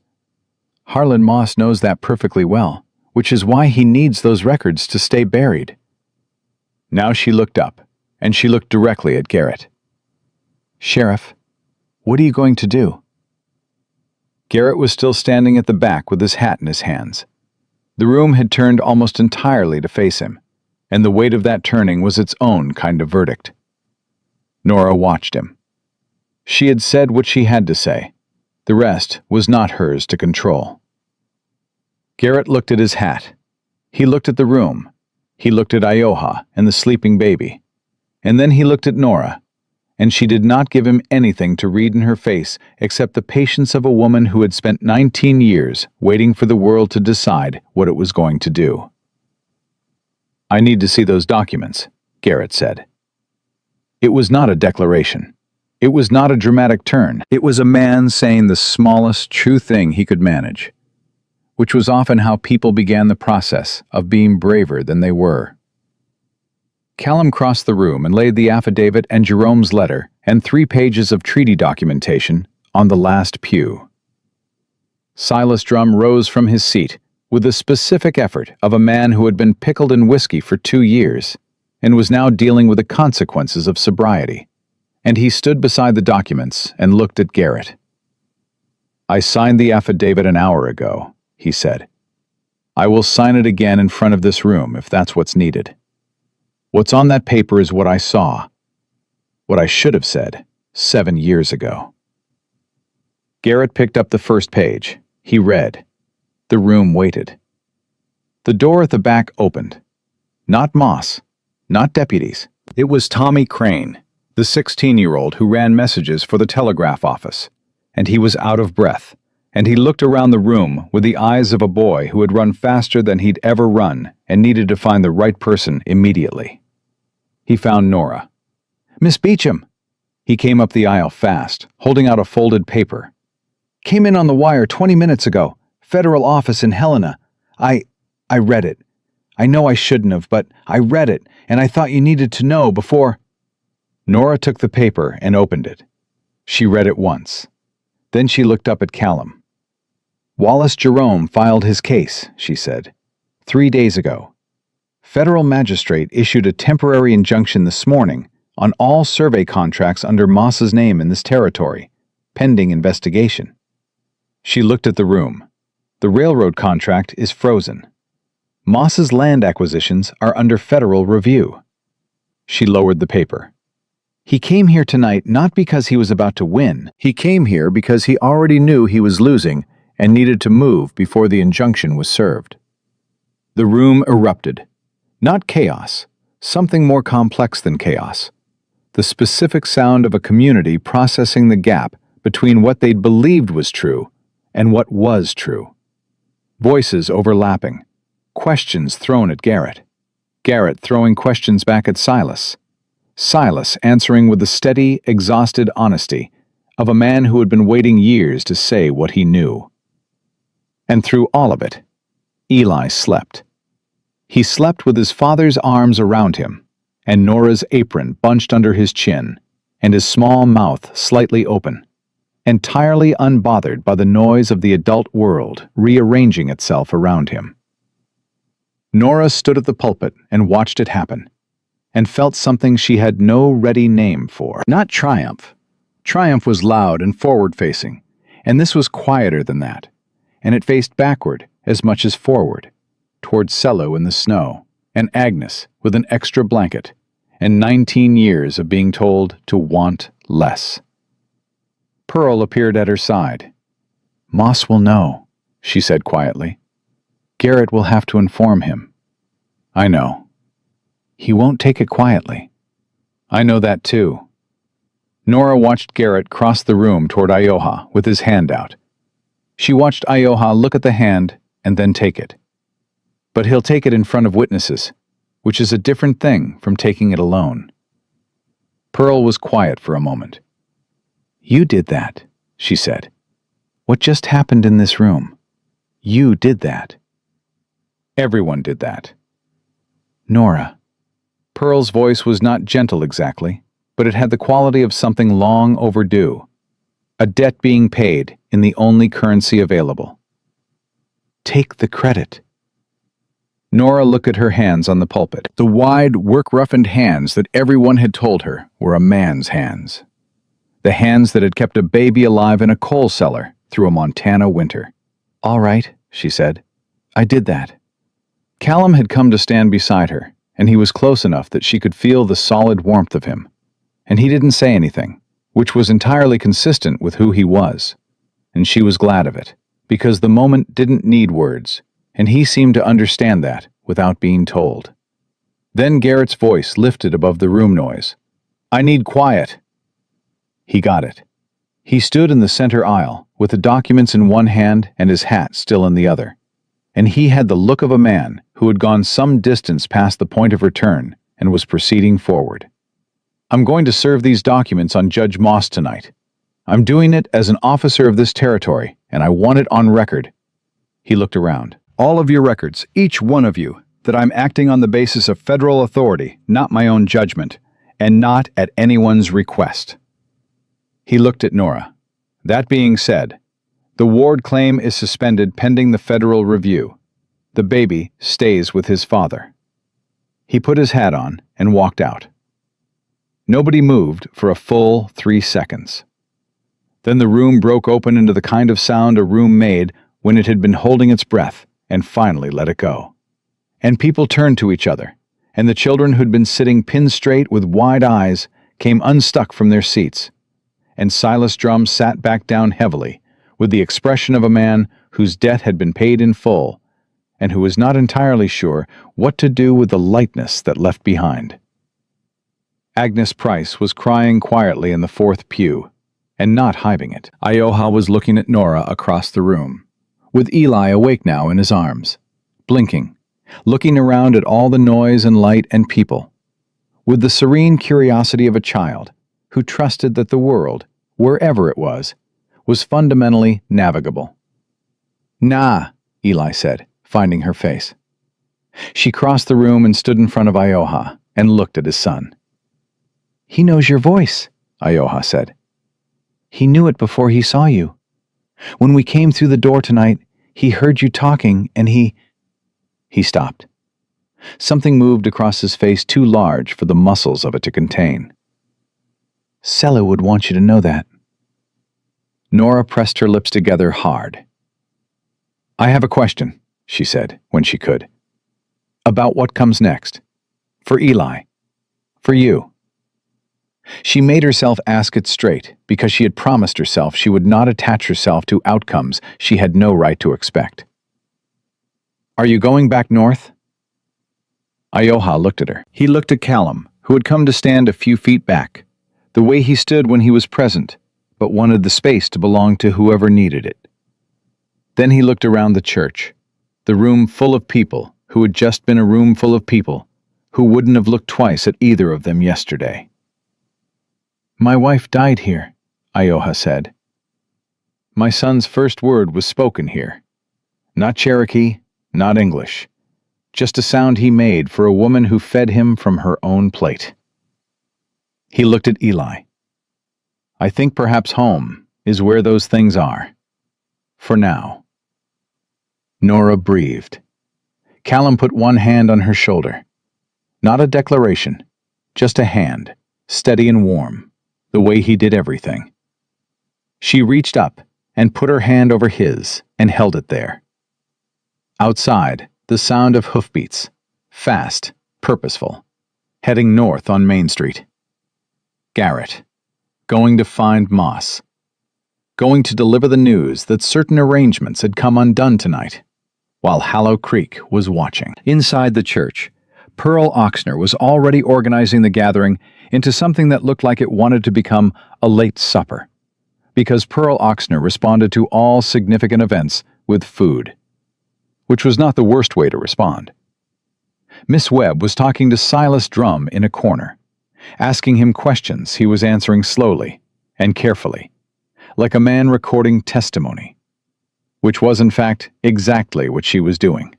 "Harlan Moss knows that perfectly well, which is why he needs those records to stay buried." Now she looked up, and she looked directly at Garrett. "Sheriff, what are you going to do?" Garrett was still standing at the back with his hat in his hands. The room had turned almost entirely to face him, and the weight of that turning was its own kind of verdict. Nora watched him. She had said what she had to say. The rest was not hers to control. Garrett looked at his hat. He looked at the room. He looked at Ioha and the sleeping baby. And then he looked at Nora, and she did not give him anything to read in her face except the patience of a woman who had spent 19 years waiting for the world to decide what it was going to do. "I need to see those documents," Garrett said. It was not a declaration. It was not a dramatic turn. It was a man saying the smallest true thing he could manage, which was often how people began the process of being braver than they were. Callum crossed the room and laid the affidavit and Jerome's letter and 3 pages of treaty documentation on the last pew. Silas Drum rose from his seat with the specific effort of a man who had been pickled in whiskey for 2 years and was now dealing with the consequences of sobriety, and he stood beside the documents and looked at Garrett. "I signed the affidavit an hour ago," he said. "I will sign it again in front of this room if that's what's needed. What's on that paper is what I saw, what I should have said 7 years ago." Garrett picked up the first page. He read. The room waited. The door at the back opened. Not Moss, not deputies. It was Tommy Crane, the 16-year-old who ran messages for the telegraph office, and he was out of breath, and he looked around the room with the eyes of a boy who had run faster than he'd ever run and needed to find the right person immediately. He found Nora. "Miss Beecham!" He came up the aisle fast, holding out a folded paper. "Came in on the wire 20 minutes ago. Federal office in Helena. I read it. I know I shouldn't have, but I read it, and I thought you needed to know before—" Nora took the paper and opened it. She read it once. Then she looked up at Callum. "Wallace Jerome filed his case," she said, 3 days ago. Federal magistrate issued a temporary injunction this morning on all survey contracts under Moss's name in this territory, pending investigation." She looked at the room. The railroad contract is frozen. Moss's land acquisitions are under federal review. She lowered the paper. "He came here tonight not because he was about to win. He came here because he already knew he was losing and needed to move before the injunction was served." The room erupted. Not chaos, something more complex than chaos. The specific sound of a community processing the gap between what they'd believed was true and what was true. Voices overlapping. Questions thrown at Garrett. Garrett throwing questions back at Silas. Silas answering with the steady, exhausted honesty of a man who had been waiting years to say what he knew. And through all of it, Eli slept. He slept with his father's arms around him, and Nora's apron bunched under his chin, and his small mouth slightly open, entirely unbothered by the noise of the adult world rearranging itself around him. Nora stood at the pulpit and watched it happen, and felt something she had no ready name for. Not triumph. Triumph was loud and forward-facing, and this was quieter than that, and it faced backward as much as forward, toward Cello in the snow, and Agnes with an extra blanket, and 19 years of being told to want less. Pearl appeared at her side. "Moss will know," she said quietly. "Garrett will have to inform him." "I know." "He won't take it quietly." "I know that too." Nora watched Garrett cross the room toward Ioha with his hand out. She watched Ioha look at the hand and then take it. "But he'll take it in front of witnesses, which is a different thing from taking it alone." Pearl was quiet for a moment. "You did that," she said. "What just happened in this room? You did that." "Everyone did that." "Nora." Pearl's voice was not gentle exactly, but it had the quality of something long overdue, a debt being paid in the only currency available. "Take the credit." Nora looked at her hands on the pulpit, the wide, work-roughened hands that everyone had told her were a man's hands. The hands that had kept a baby alive in a coal cellar through a Montana winter. "All right," she said. "I did that." Callum had come to stand beside her, and he was close enough that she could feel the solid warmth of him. And he didn't say anything, which was entirely consistent with who he was. And she was glad of it, because the moment didn't need words, and he seemed to understand that without being told. Then Garrett's voice lifted above the room noise. "I need quiet." He got it. He stood in the center aisle, with the documents in one hand and his hat still in the other. And he had the look of a man who had gone some distance past the point of return and was proceeding forward. "I'm going to serve these documents on Judge Moss tonight. I'm doing it as an officer of this territory, and I want it on record." He looked around. "All of your records, each one of you, that I'm acting on the basis of federal authority, not my own judgment, and not at anyone's request." He looked at Nora. "That being said, the Ward claim is suspended pending the federal review. The baby stays with his father." He put his hat on and walked out. Nobody moved for a full 3 seconds. Then the room broke open into the kind of sound a room made when it had been holding its breath and finally let it go. And people turned to each other, and the children who'd been sitting pin straight with wide eyes came unstuck from their seats, and Silas Drum sat back down heavily, with the expression of a man whose debt had been paid in full, and who was not entirely sure what to do with the lightness that left behind. Agnes Price was crying quietly in the fourth pew, and not hiding it. Ioha was looking at Nora across the room, with Eli awake now in his arms, blinking, looking around at all the noise and light and people, with the serene curiosity of a child who trusted that the world, wherever it was fundamentally navigable. "Nah," Eli said, finding her face. She crossed the room and stood in front of Ioha and looked at his son. "He knows your voice," Ioha said. "He knew it before he saw you. When we came through the door tonight, he heard you talking and he stopped. Something moved across his face too large for the muscles of it to contain. "Sella would want you to know that." Nora pressed her lips together hard. "I have a question," she said, when she could. "About what comes next. For Eli. For you." She made herself ask it straight, because she had promised herself she would not attach herself to outcomes she had no right to expect. "Are you going back north?" Ioha looked at her. He looked at Callum, who had come to stand a few feet back, the way he stood when he was present, but wanted the space to belong to whoever needed it. Then he looked around the church, the room full of people who had just been a room full of people who wouldn't have looked twice at either of them yesterday. "My wife died here," Ioha said. "My son's first word was spoken here. Not Cherokee, not English. Just a sound he made for a woman who fed him from her own plate." He looked at Eli. "I think perhaps home is where those things are. For now." Nora breathed. Callum put one hand on her shoulder. Not a declaration, just a hand, steady and warm, the way he did everything. She reached up and put her hand over his and held it there. Outside, the sound of hoofbeats, fast, purposeful, heading north on Main Street. Garrett, going to find Moss, going to deliver the news that certain arrangements had come undone tonight, while Hallow Creek was watching. Inside the church, Pearl Oxner was already organizing the gathering into something that looked like it wanted to become a late supper, because Pearl Oxner responded to all significant events with food, which was not the worst way to respond. Miss Webb was talking to Silas Drum in a corner, asking him questions he was answering slowly and carefully, like a man recording testimony, which was in fact exactly what she was doing.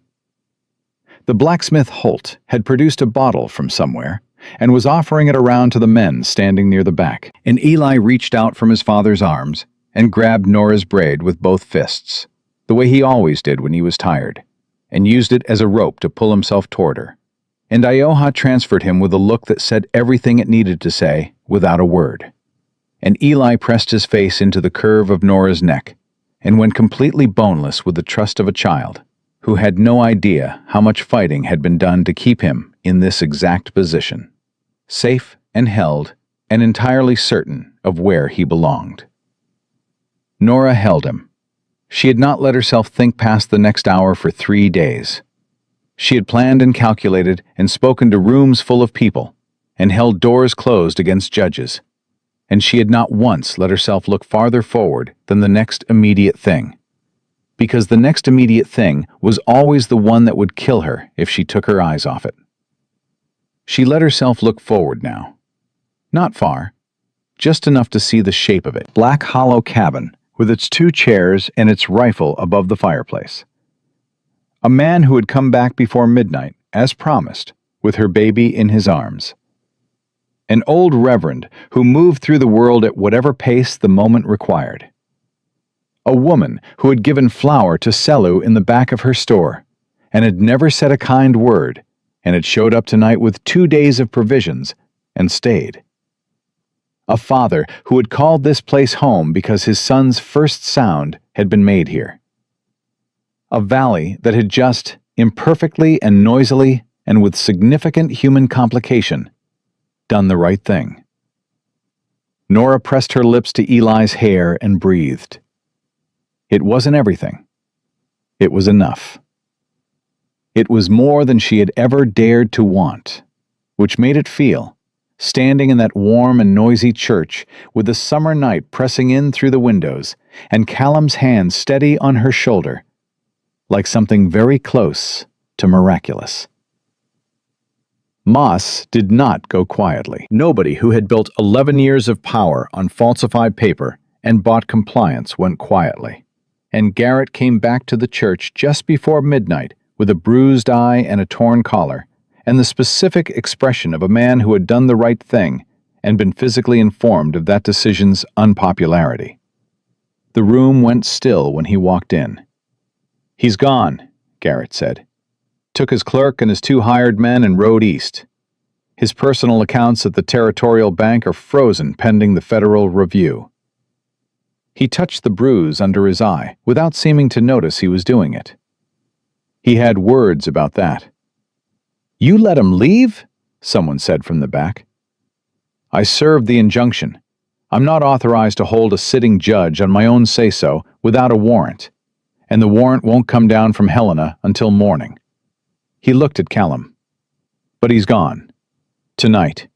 The blacksmith Holt had produced a bottle from somewhere and was offering it around to the men standing near the back, and Eli reached out from his father's arms and grabbed Nora's braid with both fists, the way he always did when he was tired, and used it as a rope to pull himself toward her. And Ioha transferred him with a look that said everything it needed to say without a word. And Eli pressed his face into the curve of Nora's neck, and went completely boneless with the trust of a child who had no idea how much fighting had been done to keep him in this exact position, safe and held and entirely certain of where he belonged. Nora held him. She had not let herself think past the next hour for 3 days. She had planned and calculated and spoken to rooms full of people and held doors closed against judges, and she had not once let herself look farther forward than the next immediate thing, because the next immediate thing was always the one that would kill her if she took her eyes off it. She let herself look forward now. Not far, just enough to see the shape of it. Black hollow cabin with its 2 chairs and its rifle above the fireplace. A man who had come back before midnight, as promised, with her baby in his arms. An old reverend who moved through the world at whatever pace the moment required. A woman who had given flour to Selu in the back of her store and had never said a kind word and had showed up tonight with 2 days of provisions and stayed. A father who had called this place home because his son's first sound had been made here. A valley that had just, imperfectly and noisily and with significant human complication, done the right thing. Nora pressed her lips to Eli's hair and breathed. It wasn't everything. It was enough. It was more than she had ever dared to want, which made it feel, standing in that warm and noisy church with the summer night pressing in through the windows and Callum's hand steady on her shoulder, like something very close to miraculous. Moss did not go quietly. Nobody who had built 11 years of power on falsified paper and bought compliance went quietly. And Garrett came back to the church just before midnight with a bruised eye and a torn collar, and the specific expression of a man who had done the right thing and been physically informed of that decision's unpopularity. The room went still when he walked in. "He's gone," Garrett said. "Took his clerk and his 2 hired men and rode east. His personal accounts at the Territorial Bank are frozen pending the federal review." He touched the bruise under his eye without seeming to notice he was doing it. He had words about that. "You let him leave?" someone said from the back. "I served the injunction. I'm not authorized to hold a sitting judge on my own say-so without a warrant, and the warrant won't come down from Helena until morning." He looked at Callum. "But he's gone. Tonight.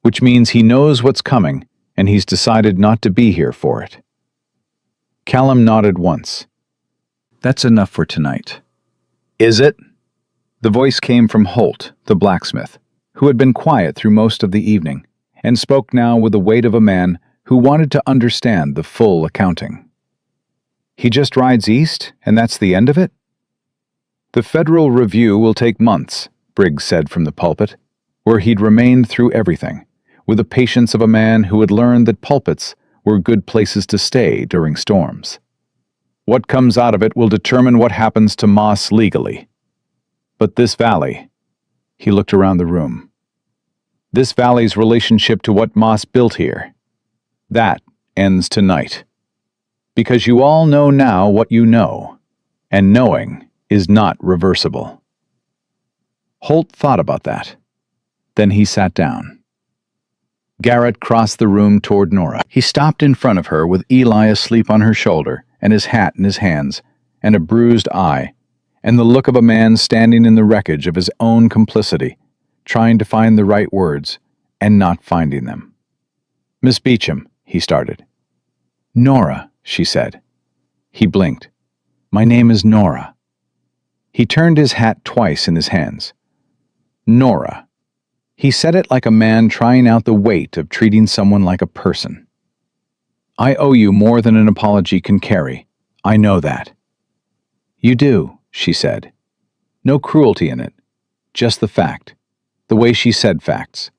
Which means he knows what's coming, and he's decided not to be here for it." Callum nodded once. "That's enough for tonight." "Is it?" The voice came from Holt, the blacksmith, who had been quiet through most of the evening, and spoke now with the weight of a man who wanted to understand the full accounting. "He just rides east, and that's the end of it?" "The federal review will take months," Briggs said from the pulpit, where he'd remained through everything, with the patience of a man who had learned that pulpits were good places to stay during storms. "What comes out of it will determine what happens to Moss legally. But this valley," he looked around the room, "this valley's relationship to what Moss built here, that ends tonight. Because you all know now what you know, and knowing is not reversible." Holt thought about that. Then he sat down. Garrett crossed the room toward Nora. He stopped in front of her with Eli asleep on her shoulder and his hat in his hands and a bruised eye, and the look of a man standing in the wreckage of his own complicity, trying to find the right words and not finding them. "Miss Beecham," he started. "Nora," she said. He blinked. "My name is Nora." He turned his hat twice in his hands. "Nora." He said it like a man trying out the weight of treating someone like a person. "I owe you more than an apology can carry. I know that." "You do," she said. No cruelty in it, just the fact, the way she said facts.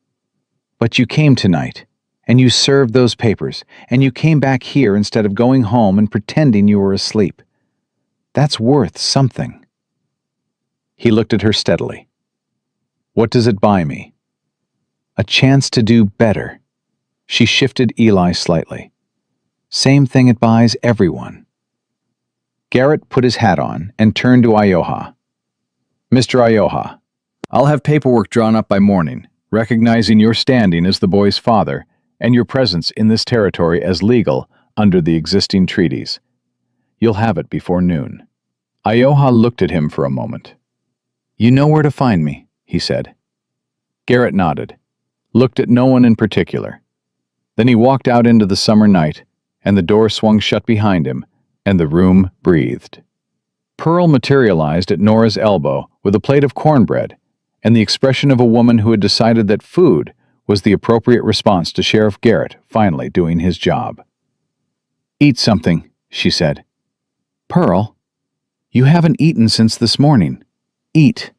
"But you came tonight, and you served those papers, and you came back here instead of going home and pretending you were asleep. That's worth something." He looked at her steadily. "What does it buy me?" "A chance to do better." She shifted Eli slightly. "Same thing it buys everyone. Garrett put his hat on and turned to Ioha. Mr. Ioha, I'll have paperwork drawn up by morning, recognizing your standing as the boy's father and your presence in this territory as legal under the existing treaties. You'll have it before noon. Ioha looked at him for a moment. You know where to find me, he said. Garrett nodded, looked at no one in particular. Then he walked out into the summer night, and the door swung shut behind him, and the room breathed. Pearl materialized at Nora's elbow with a plate of cornbread and the expression of a woman who had decided that food was the appropriate response to Sheriff Garrett finally doing his job. Eat something, she said. Pearl, you haven't eaten since this morning. Eat.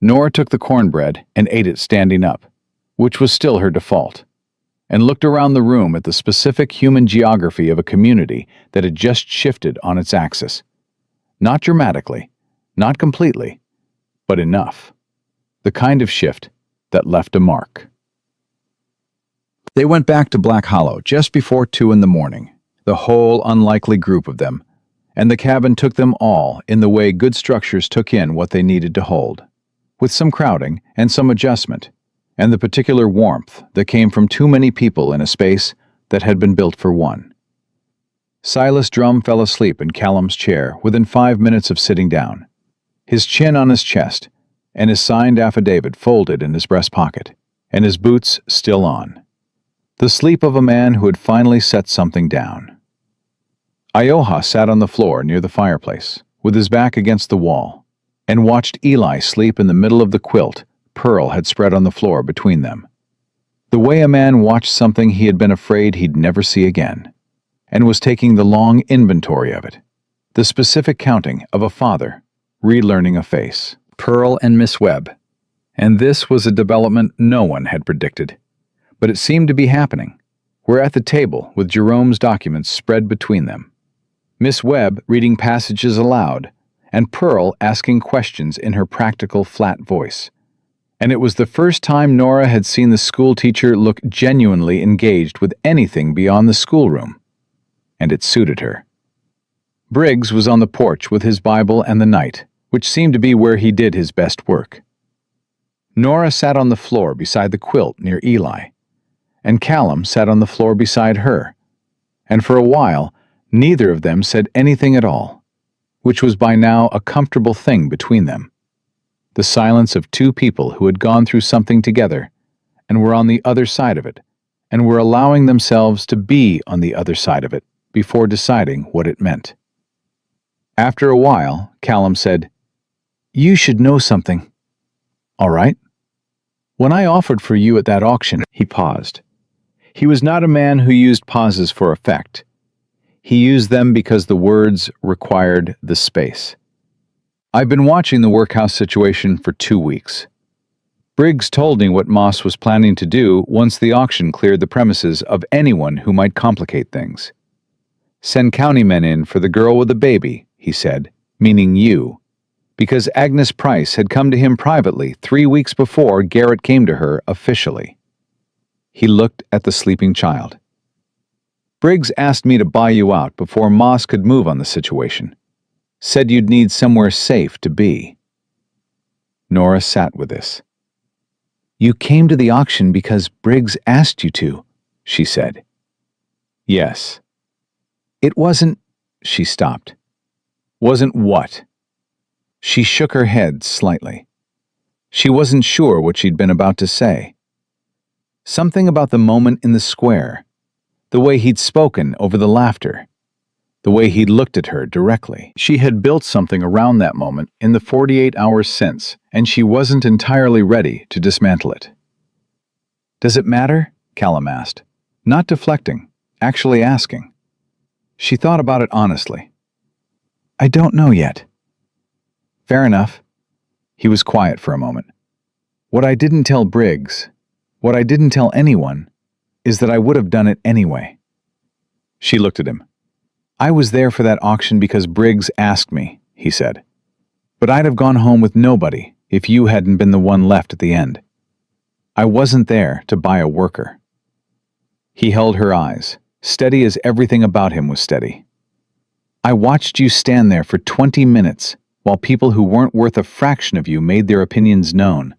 Nora took the cornbread and ate it standing up, which was still her default, and looked around the room at the specific human geography of a community that had just shifted on its axis. Not dramatically, not completely, but enough. The kind of shift that left a mark. They went back to Black Hollow just before 2 in the morning, the whole unlikely group of them, and the cabin took them all in the way good structures took in what they needed to hold, with some crowding and some adjustment, and the particular warmth that came from too many people in a space that had been built for one. Silas Drum fell asleep in Callum's chair within 5 minutes of sitting down, his chin on his chest, and his signed affidavit folded in his breast pocket, and his boots still on. The sleep of a man who had finally set something down. Ioha sat on the floor near the fireplace, with his back against the wall, and watched Eli sleep in the middle of the quilt Pearl had spread on the floor between them. The way a man watched something he had been afraid he'd never see again, and was taking the long inventory of it, the specific counting of a father relearning a face. Pearl and Miss Webb. And this was a development no one had predicted. But it seemed to be happening. We're at the table with Jerome's documents spread between them. Miss Webb reading passages aloud, and Pearl asking questions in her practical, flat voice. And it was the first time Nora had seen the schoolteacher look genuinely engaged with anything beyond the schoolroom. And it suited her. Briggs was on the porch with his Bible and the Night, which seemed to be where he did his best work. Nora sat on the floor beside the quilt near Eli, and Callum sat on the floor beside her, and for a while neither of them said anything at all, which was by now a comfortable thing between them. The silence of two people who had gone through something together, and were on the other side of it, and were allowing themselves to be on the other side of it before deciding what it meant. After a while, Callum said, You should know something. All right. When I offered for you at that auction, he paused. He was not a man who used pauses for effect. He used them because the words required the space. I've been watching the workhouse situation for 2 weeks. Briggs told me what Moss was planning to do once the auction cleared the premises of anyone who might complicate things. Send county men in for the girl with the baby, he said, meaning you, because Agnes Price had come to him privately 3 weeks before Garrett came to her officially. He looked at the sleeping child. Briggs asked me to buy you out before Moss could move on the situation. Said you'd need somewhere safe to be. Nora sat with this. You came to the auction because Briggs asked you to, she said. Yes. It wasn't, she stopped. Wasn't what? She shook her head slightly. She wasn't sure what she'd been about to say. Something about the moment in the square, the way he'd spoken over the laughter, the way he'd looked at her directly. She had built something around that moment in the 48 hours since, and she wasn't entirely ready to dismantle it. Does it matter? Callum asked, not deflecting, actually asking. She thought about it honestly. I don't know yet. Fair enough. He was quiet for a moment. What I didn't tell Briggs, what I didn't tell anyone, is that I would have done it anyway. She looked at him. I was there for that auction because Briggs asked me, he said. But I'd have gone home with nobody if you hadn't been the one left at the end. I wasn't there to buy a worker. He held her eyes, steady as everything about him was steady. I watched you stand there for 20 minutes while people who weren't worth a fraction of you made their opinions known.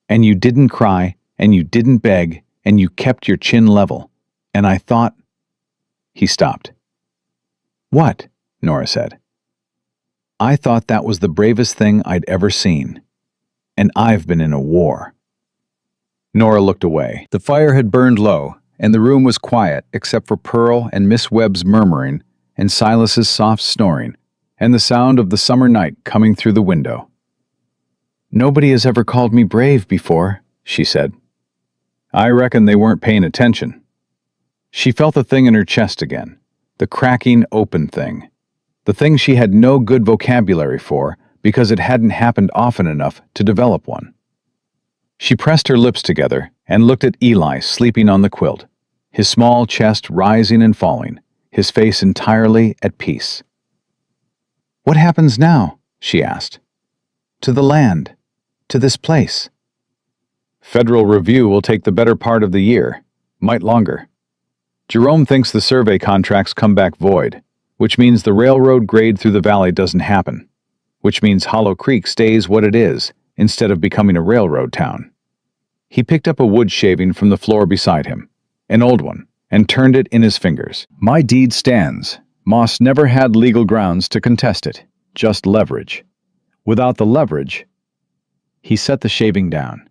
And you didn't cry, and you didn't beg, and you kept your chin level. And I thought—" He stopped. "What?" Nora said. "I thought that was the bravest thing I'd ever seen. And I've been in a war." Nora looked away. The fire had burned low, and the room was quiet except for Pearl and Miss Webb's murmuring and Silas's soft snoring and the sound of the summer night coming through the window. "Nobody has ever called me brave before," she said. "I reckon they weren't paying attention." She felt the thing in her chest again, the cracking open thing, the thing she had no good vocabulary for because it hadn't happened often enough to develop one. She pressed her lips together and looked at Eli sleeping on the quilt, his small chest rising and falling, his face entirely at peace. "What happens now?" she asked. "To the land, to this place?" "Federal review will take the better part of the year, might longer. Jerome thinks the survey contracts come back void, which means the railroad grade through the valley doesn't happen, which means Hollow Creek stays what it is instead of becoming a railroad town." He picked up a wood shaving from the floor beside him, an old one, and turned it in his fingers. "My deed stands. Moss never had legal grounds to contest it, just leverage. Without the leverage—" He set the shaving down.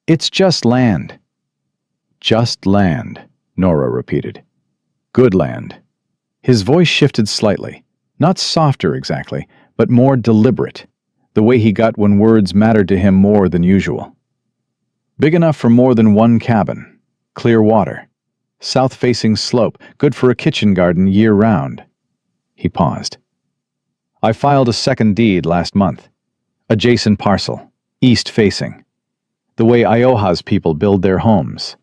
"It's just land." "Just land," Nora repeated. "Good land." His voice shifted slightly, not softer exactly, but more deliberate, the way he got when words mattered to him more than usual. "Big enough for more than one cabin. Clear water. South-facing slope, good for a kitchen garden year-round." He paused. "I filed a second deed last month. Adjacent parcel, east-facing. The way Ioha's people build their homes."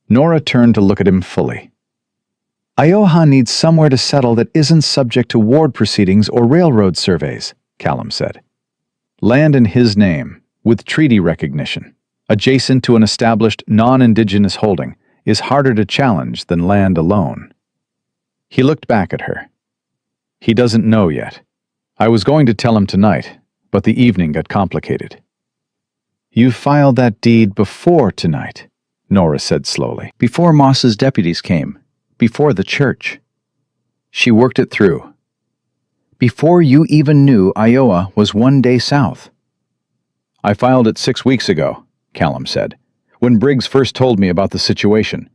Nora turned to look at him fully. "Ioha needs somewhere to settle that isn't subject to ward proceedings or railroad surveys," Callum said. "Land in his name, with treaty recognition, adjacent to an established non-indigenous holding, is harder to challenge than land alone." He looked back at her. "He doesn't know yet. I was going to tell him tonight, but the evening got complicated." "You filed that deed before tonight," Nora said slowly. "Before Moss's deputies came. Before the church." She worked it through. "Before you even knew Iowa was one day south." "I filed it 6 weeks ago," Callum said, "when Briggs first told me about the situation.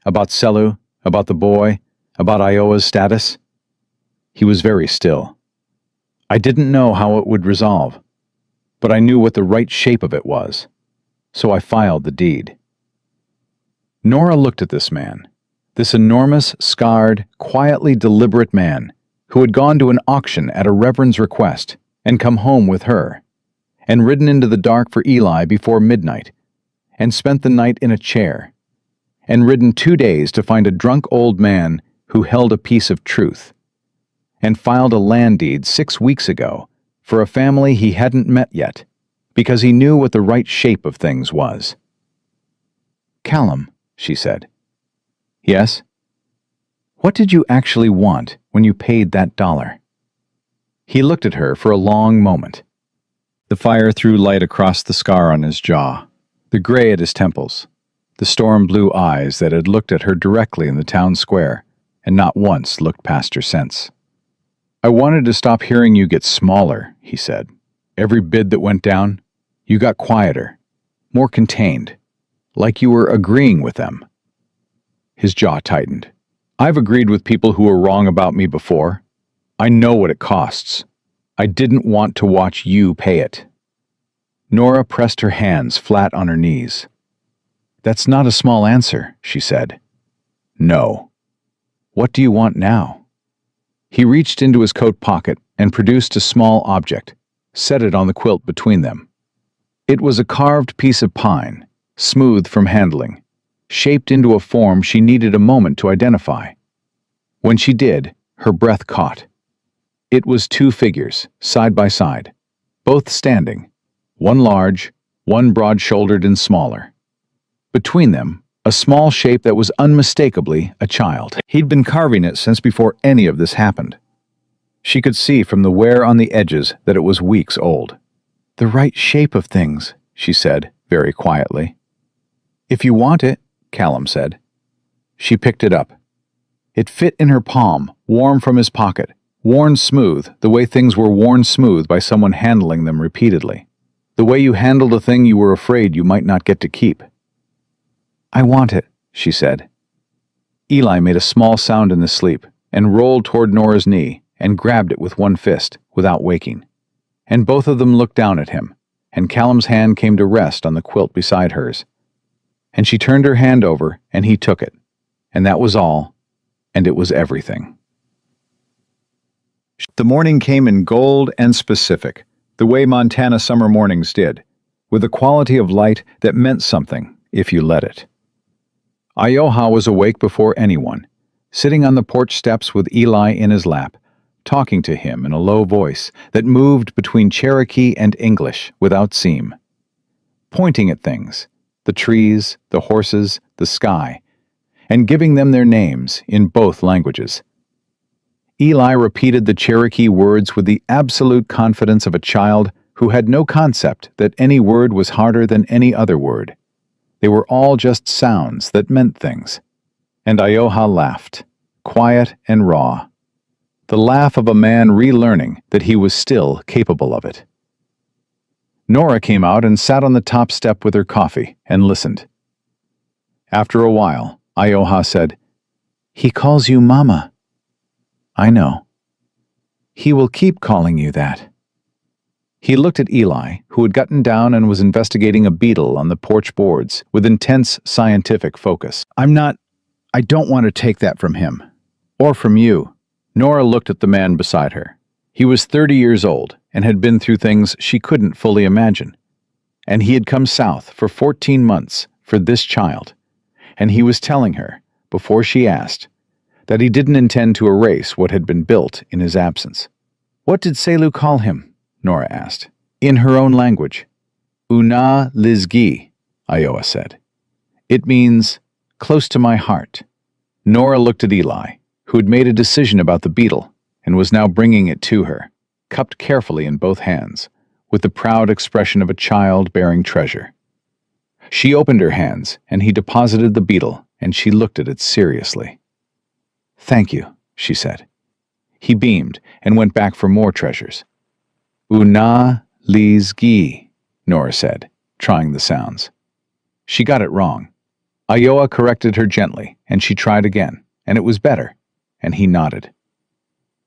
About Selu, about the boy, about Iowa's status." He was very still. "I didn't know how it would resolve, but I knew what the right shape of it was. So I filed the deed." Nora looked at this man, this enormous, scarred, quietly deliberate man who had gone to an auction at a reverend's request and come home with her, and ridden into the dark for Eli before midnight, and spent the night in a chair, and ridden 2 days to find a drunk old man who held a piece of truth, and filed a land deed 6 weeks ago for a family he hadn't met yet, because he knew what the right shape of things was. "Callum," she said. "Yes?" "What did you actually want when you paid that $1?" He looked at her for a long moment. The fire threw light across the scar on his jaw, the gray at his temples, the storm-blue eyes that had looked at her directly in the town square and not once looked past her sense. "I wanted to stop hearing you get smaller," he said. "Every bid that went down, you got quieter, more contained, like you were agreeing with them." His jaw tightened. "I've agreed with people who were wrong about me before. I know what it costs. I didn't want to watch you pay it." Nora pressed her hands flat on her knees. "That's not a small answer," she said. "No." "What do you want now?" He reached into his coat pocket and produced a small object, set it on the quilt between them. It was a carved piece of pine, smooth from handling, shaped into a form she needed a moment to identify. When she did, her breath caught. It was 2 figures, side by side, both standing, one large, one broad-shouldered and smaller. Between them, a small shape that was unmistakably a child. He'd been carving it since before any of this happened, She could see from the wear on the edges that it was weeks old. "The right shape of things," she said, very quietly. "If you want it," Callum said. She picked it up. It fit in her palm, warm from his pocket, worn smooth, the way things were worn smooth by someone handling them repeatedly. The way you handled a thing you were afraid you might not get to keep. "I want it," she said. Eli made a small sound in his sleep and rolled toward Nora's knee and grabbed it with one fist, without waking. And both of them looked down at him, and Callum's hand came to rest on the quilt beside hers. And she turned her hand over, and he took it. And that was all, and it was everything. The morning came in gold and specific, the way Montana summer mornings did, with a quality of light that meant something, if you let it. Ioha was awake before anyone, sitting on the porch steps with Eli in his lap, talking to him in a low voice that moved between Cherokee and English without seam. Pointing at things, the trees, the horses, the sky, and giving them their names in both languages. Eli repeated the Cherokee words with the absolute confidence of a child who had no concept that any word was harder than any other word. They were all just sounds that meant things. And Ioha laughed, quiet and raw. The laugh of a man relearning that he was still capable of it. Nora came out and sat on the top step with her coffee and listened. After a while, Ioha said, "He calls you Mama." "I know." "He will keep calling you that." He looked at Eli, who had gotten down and was investigating a beetle on the porch boards with intense scientific focus. I don't want to take that from him. Or from you." Nora looked at the man beside her. He was 30 years old and had been through things she couldn't fully imagine. And he had come south for 14 months for this child. And he was telling her, before she asked, that he didn't intend to erase what had been built in his absence. "What did Selu call him?" Nora asked. "In her own language." "Una Lizgi," Ioha said. "It means, close to my heart." Nora looked at Eli, who had made a decision about the beetle and was now bringing it to her, cupped carefully in both hands, with the proud expression of a child bearing treasure. She opened her hands, and he deposited the beetle, and she looked at it seriously. "Thank you," she said. He beamed and went back for more treasures. "Una Lizgi," Nora said, trying the sounds. She got it wrong. Ioha corrected her gently, and she tried again, and it was better, and he nodded.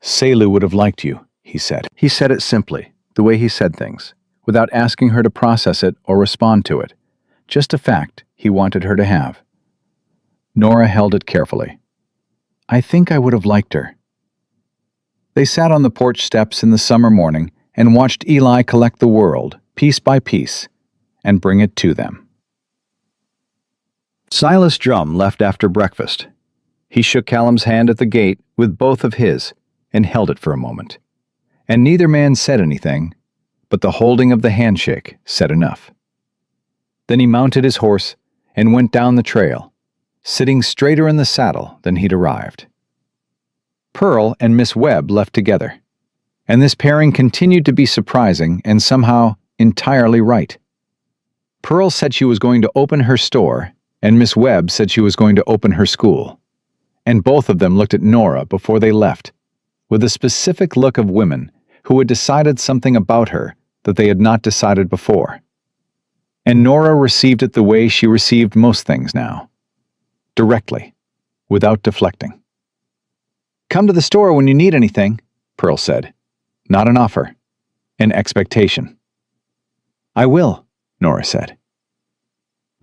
"Selu would have liked you," he said. He said it simply, the way he said things, without asking her to process it or respond to it, just a fact he wanted her to have. Nora held it carefully. "I think I would have liked her." They sat on the porch steps in the summer morning and watched Eli collect the world, piece by piece, and bring it to them. Silas Drum left after breakfast. He shook Callum's hand at the gate with both of his and held it for a moment. And neither man said anything, but the holding of the handshake said enough. Then he mounted his horse and went down the trail, sitting straighter in the saddle than he'd arrived. Pearl and Miss Webb left together, and this pairing continued to be surprising and somehow entirely right. Pearl said she was going to open her store, and Miss Webb said she was going to open her school. And both of them looked at Nora before they left, with a specific look of women who had decided something about her that they had not decided before. And Nora received it the way she received most things now. Directly, without deflecting. "Come to the store when you need anything," Pearl said. Not an offer, an expectation. "I will," Nora said.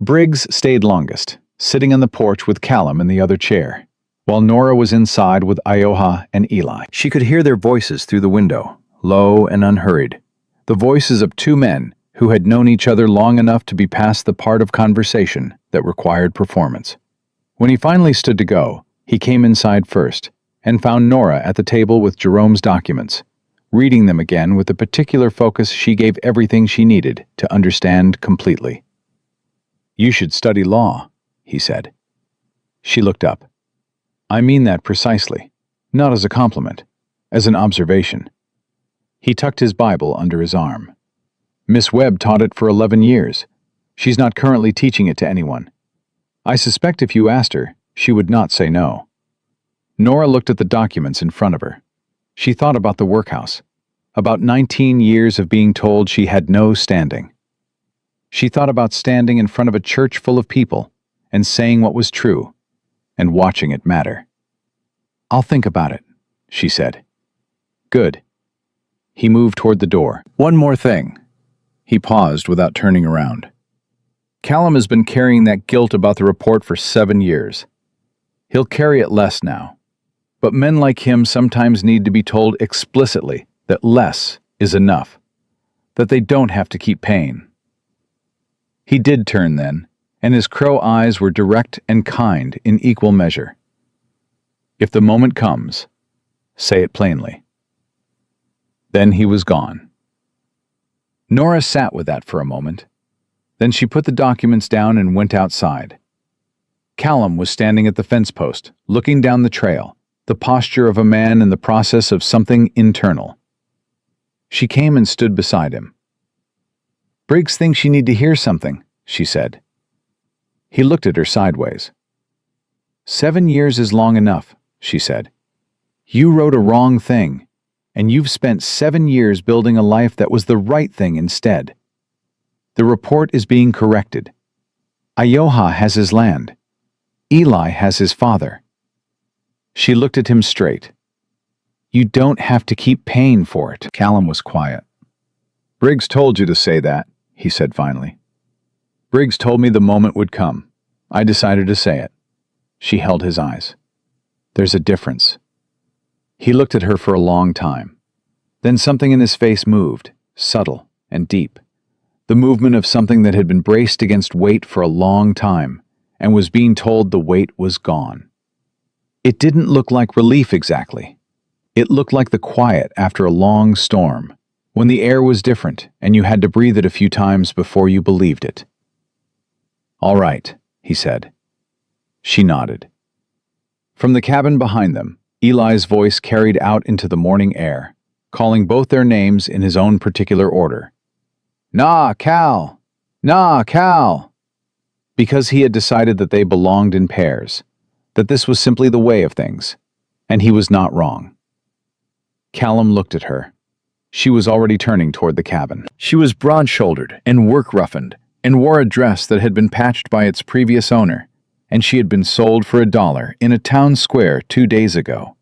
Briggs stayed longest, sitting on the porch with Callum in the other chair, while Nora was inside with Ioha and Eli. She could hear their voices through the window, low and unhurried, the voices of two men who had known each other long enough to be past the part of conversation that required performance. When he finally stood to go, he came inside first and found Nora at the table with Jerome's documents, reading them again with the particular focus she gave everything she needed to understand completely. "You should study law," he said. She looked up. "I mean that precisely, not as a compliment. as an observation. He tucked his Bible under his arm. Miss Webb taught it for 11 years. She's not currently teaching it to anyone. I suspect if you asked her, she would not say no. Nora looked at the documents in front of her. She thought about the workhouse, about 19 years of being told she had no standing. She thought about standing in front of a church full of people and saying what was true and watching it matter. "I'll think about it," she said. "Good." He moved toward the door. "One more thing." He paused without turning around. "Callum has been carrying that guilt about the report for 7 years. He'll carry it less now. But men like him sometimes need to be told explicitly that less is enough, that they don't have to keep paying." He did turn then, and his crow eyes were direct and kind in equal measure. "If the moment comes, say it plainly." Then he was gone. Nora sat with that for a moment. Then she put the documents down and went outside. Callum was standing at the fence post, looking down the trail, the posture of a man in the process of something internal. She came and stood beside him. "Briggs thinks you need to hear something," she said. He looked at her sideways. "7 years is long enough," she said. "You wrote a wrong thing, and you've spent 7 years building a life that was the right thing instead. The report is being corrected. Ioha has his land. Eli has his father." She looked at him straight. "You don't have to keep paying for it." Callum was quiet. "Briggs told you to say that," he said finally. "Briggs told me the moment would come. I decided to say it." She held his eyes. "There's a difference." He looked at her for a long time. Then something in his face moved, subtle and deep. The movement of something that had been braced against weight for a long time and was being told the weight was gone. It didn't look like relief exactly. It looked like the quiet after a long storm, when the air was different and you had to breathe it a few times before you believed it. "All right," he said. She nodded. From the cabin behind them, Eli's voice carried out into the morning air, calling both their names in his own particular order. "Nah, Cal! Nah, Cal!" Because he had decided that they belonged in pairs, that this was simply the way of things, and he was not wrong. Callum looked at her. She was already turning toward the cabin. She was broad-shouldered and work-roughened, and wore a dress that had been patched by its previous owner, and she had been sold for $1 in a town square 2 days ago.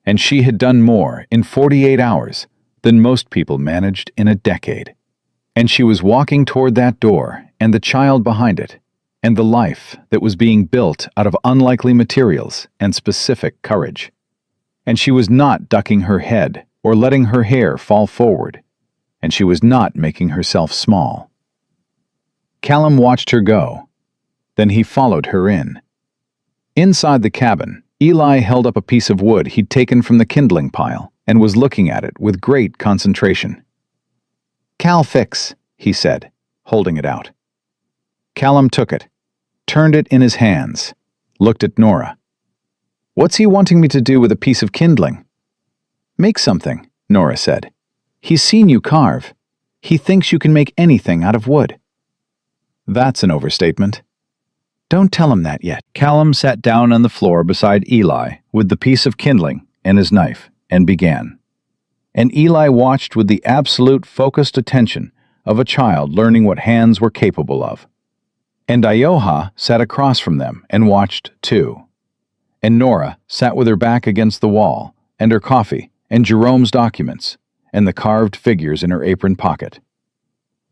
And she had done more in 48 hours than most people managed in a decade. And she was walking toward that door and the child behind it, and the life that was being built out of unlikely materials and specific courage. And she was not ducking her head or letting her hair fall forward, and she was not making herself small. Callum watched her go. Then he followed her in. Inside the cabin, Eli held up a piece of wood he'd taken from the kindling pile and was looking at it with great concentration. "Cal fix," he said, holding it out. Callum took it, turned it in his hands, looked at Nora. "What's he wanting me to do with a piece of kindling?" "Make something," Nora said. "He's seen you carve. He thinks you can make anything out of wood." "That's an overstatement." "Don't tell him that yet." Callum sat down on the floor beside Eli with the piece of kindling and his knife and began. And Eli watched with the absolute focused attention of a child learning what hands were capable of. And Ioha sat across from them and watched too. And Nora sat with her back against the wall, and her coffee, and Jerome's documents, and the carved figures in her apron pocket.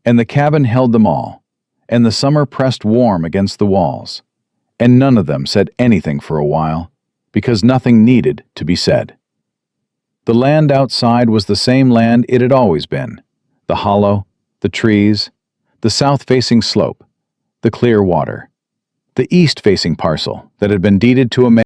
And the cabin held them all, and the summer pressed warm against the walls, and none of them said anything for a while, because nothing needed to be said. The land outside was the same land it had always been, the hollow, the trees, the south-facing slope, the clear water, the east-facing parcel that had been deeded to a man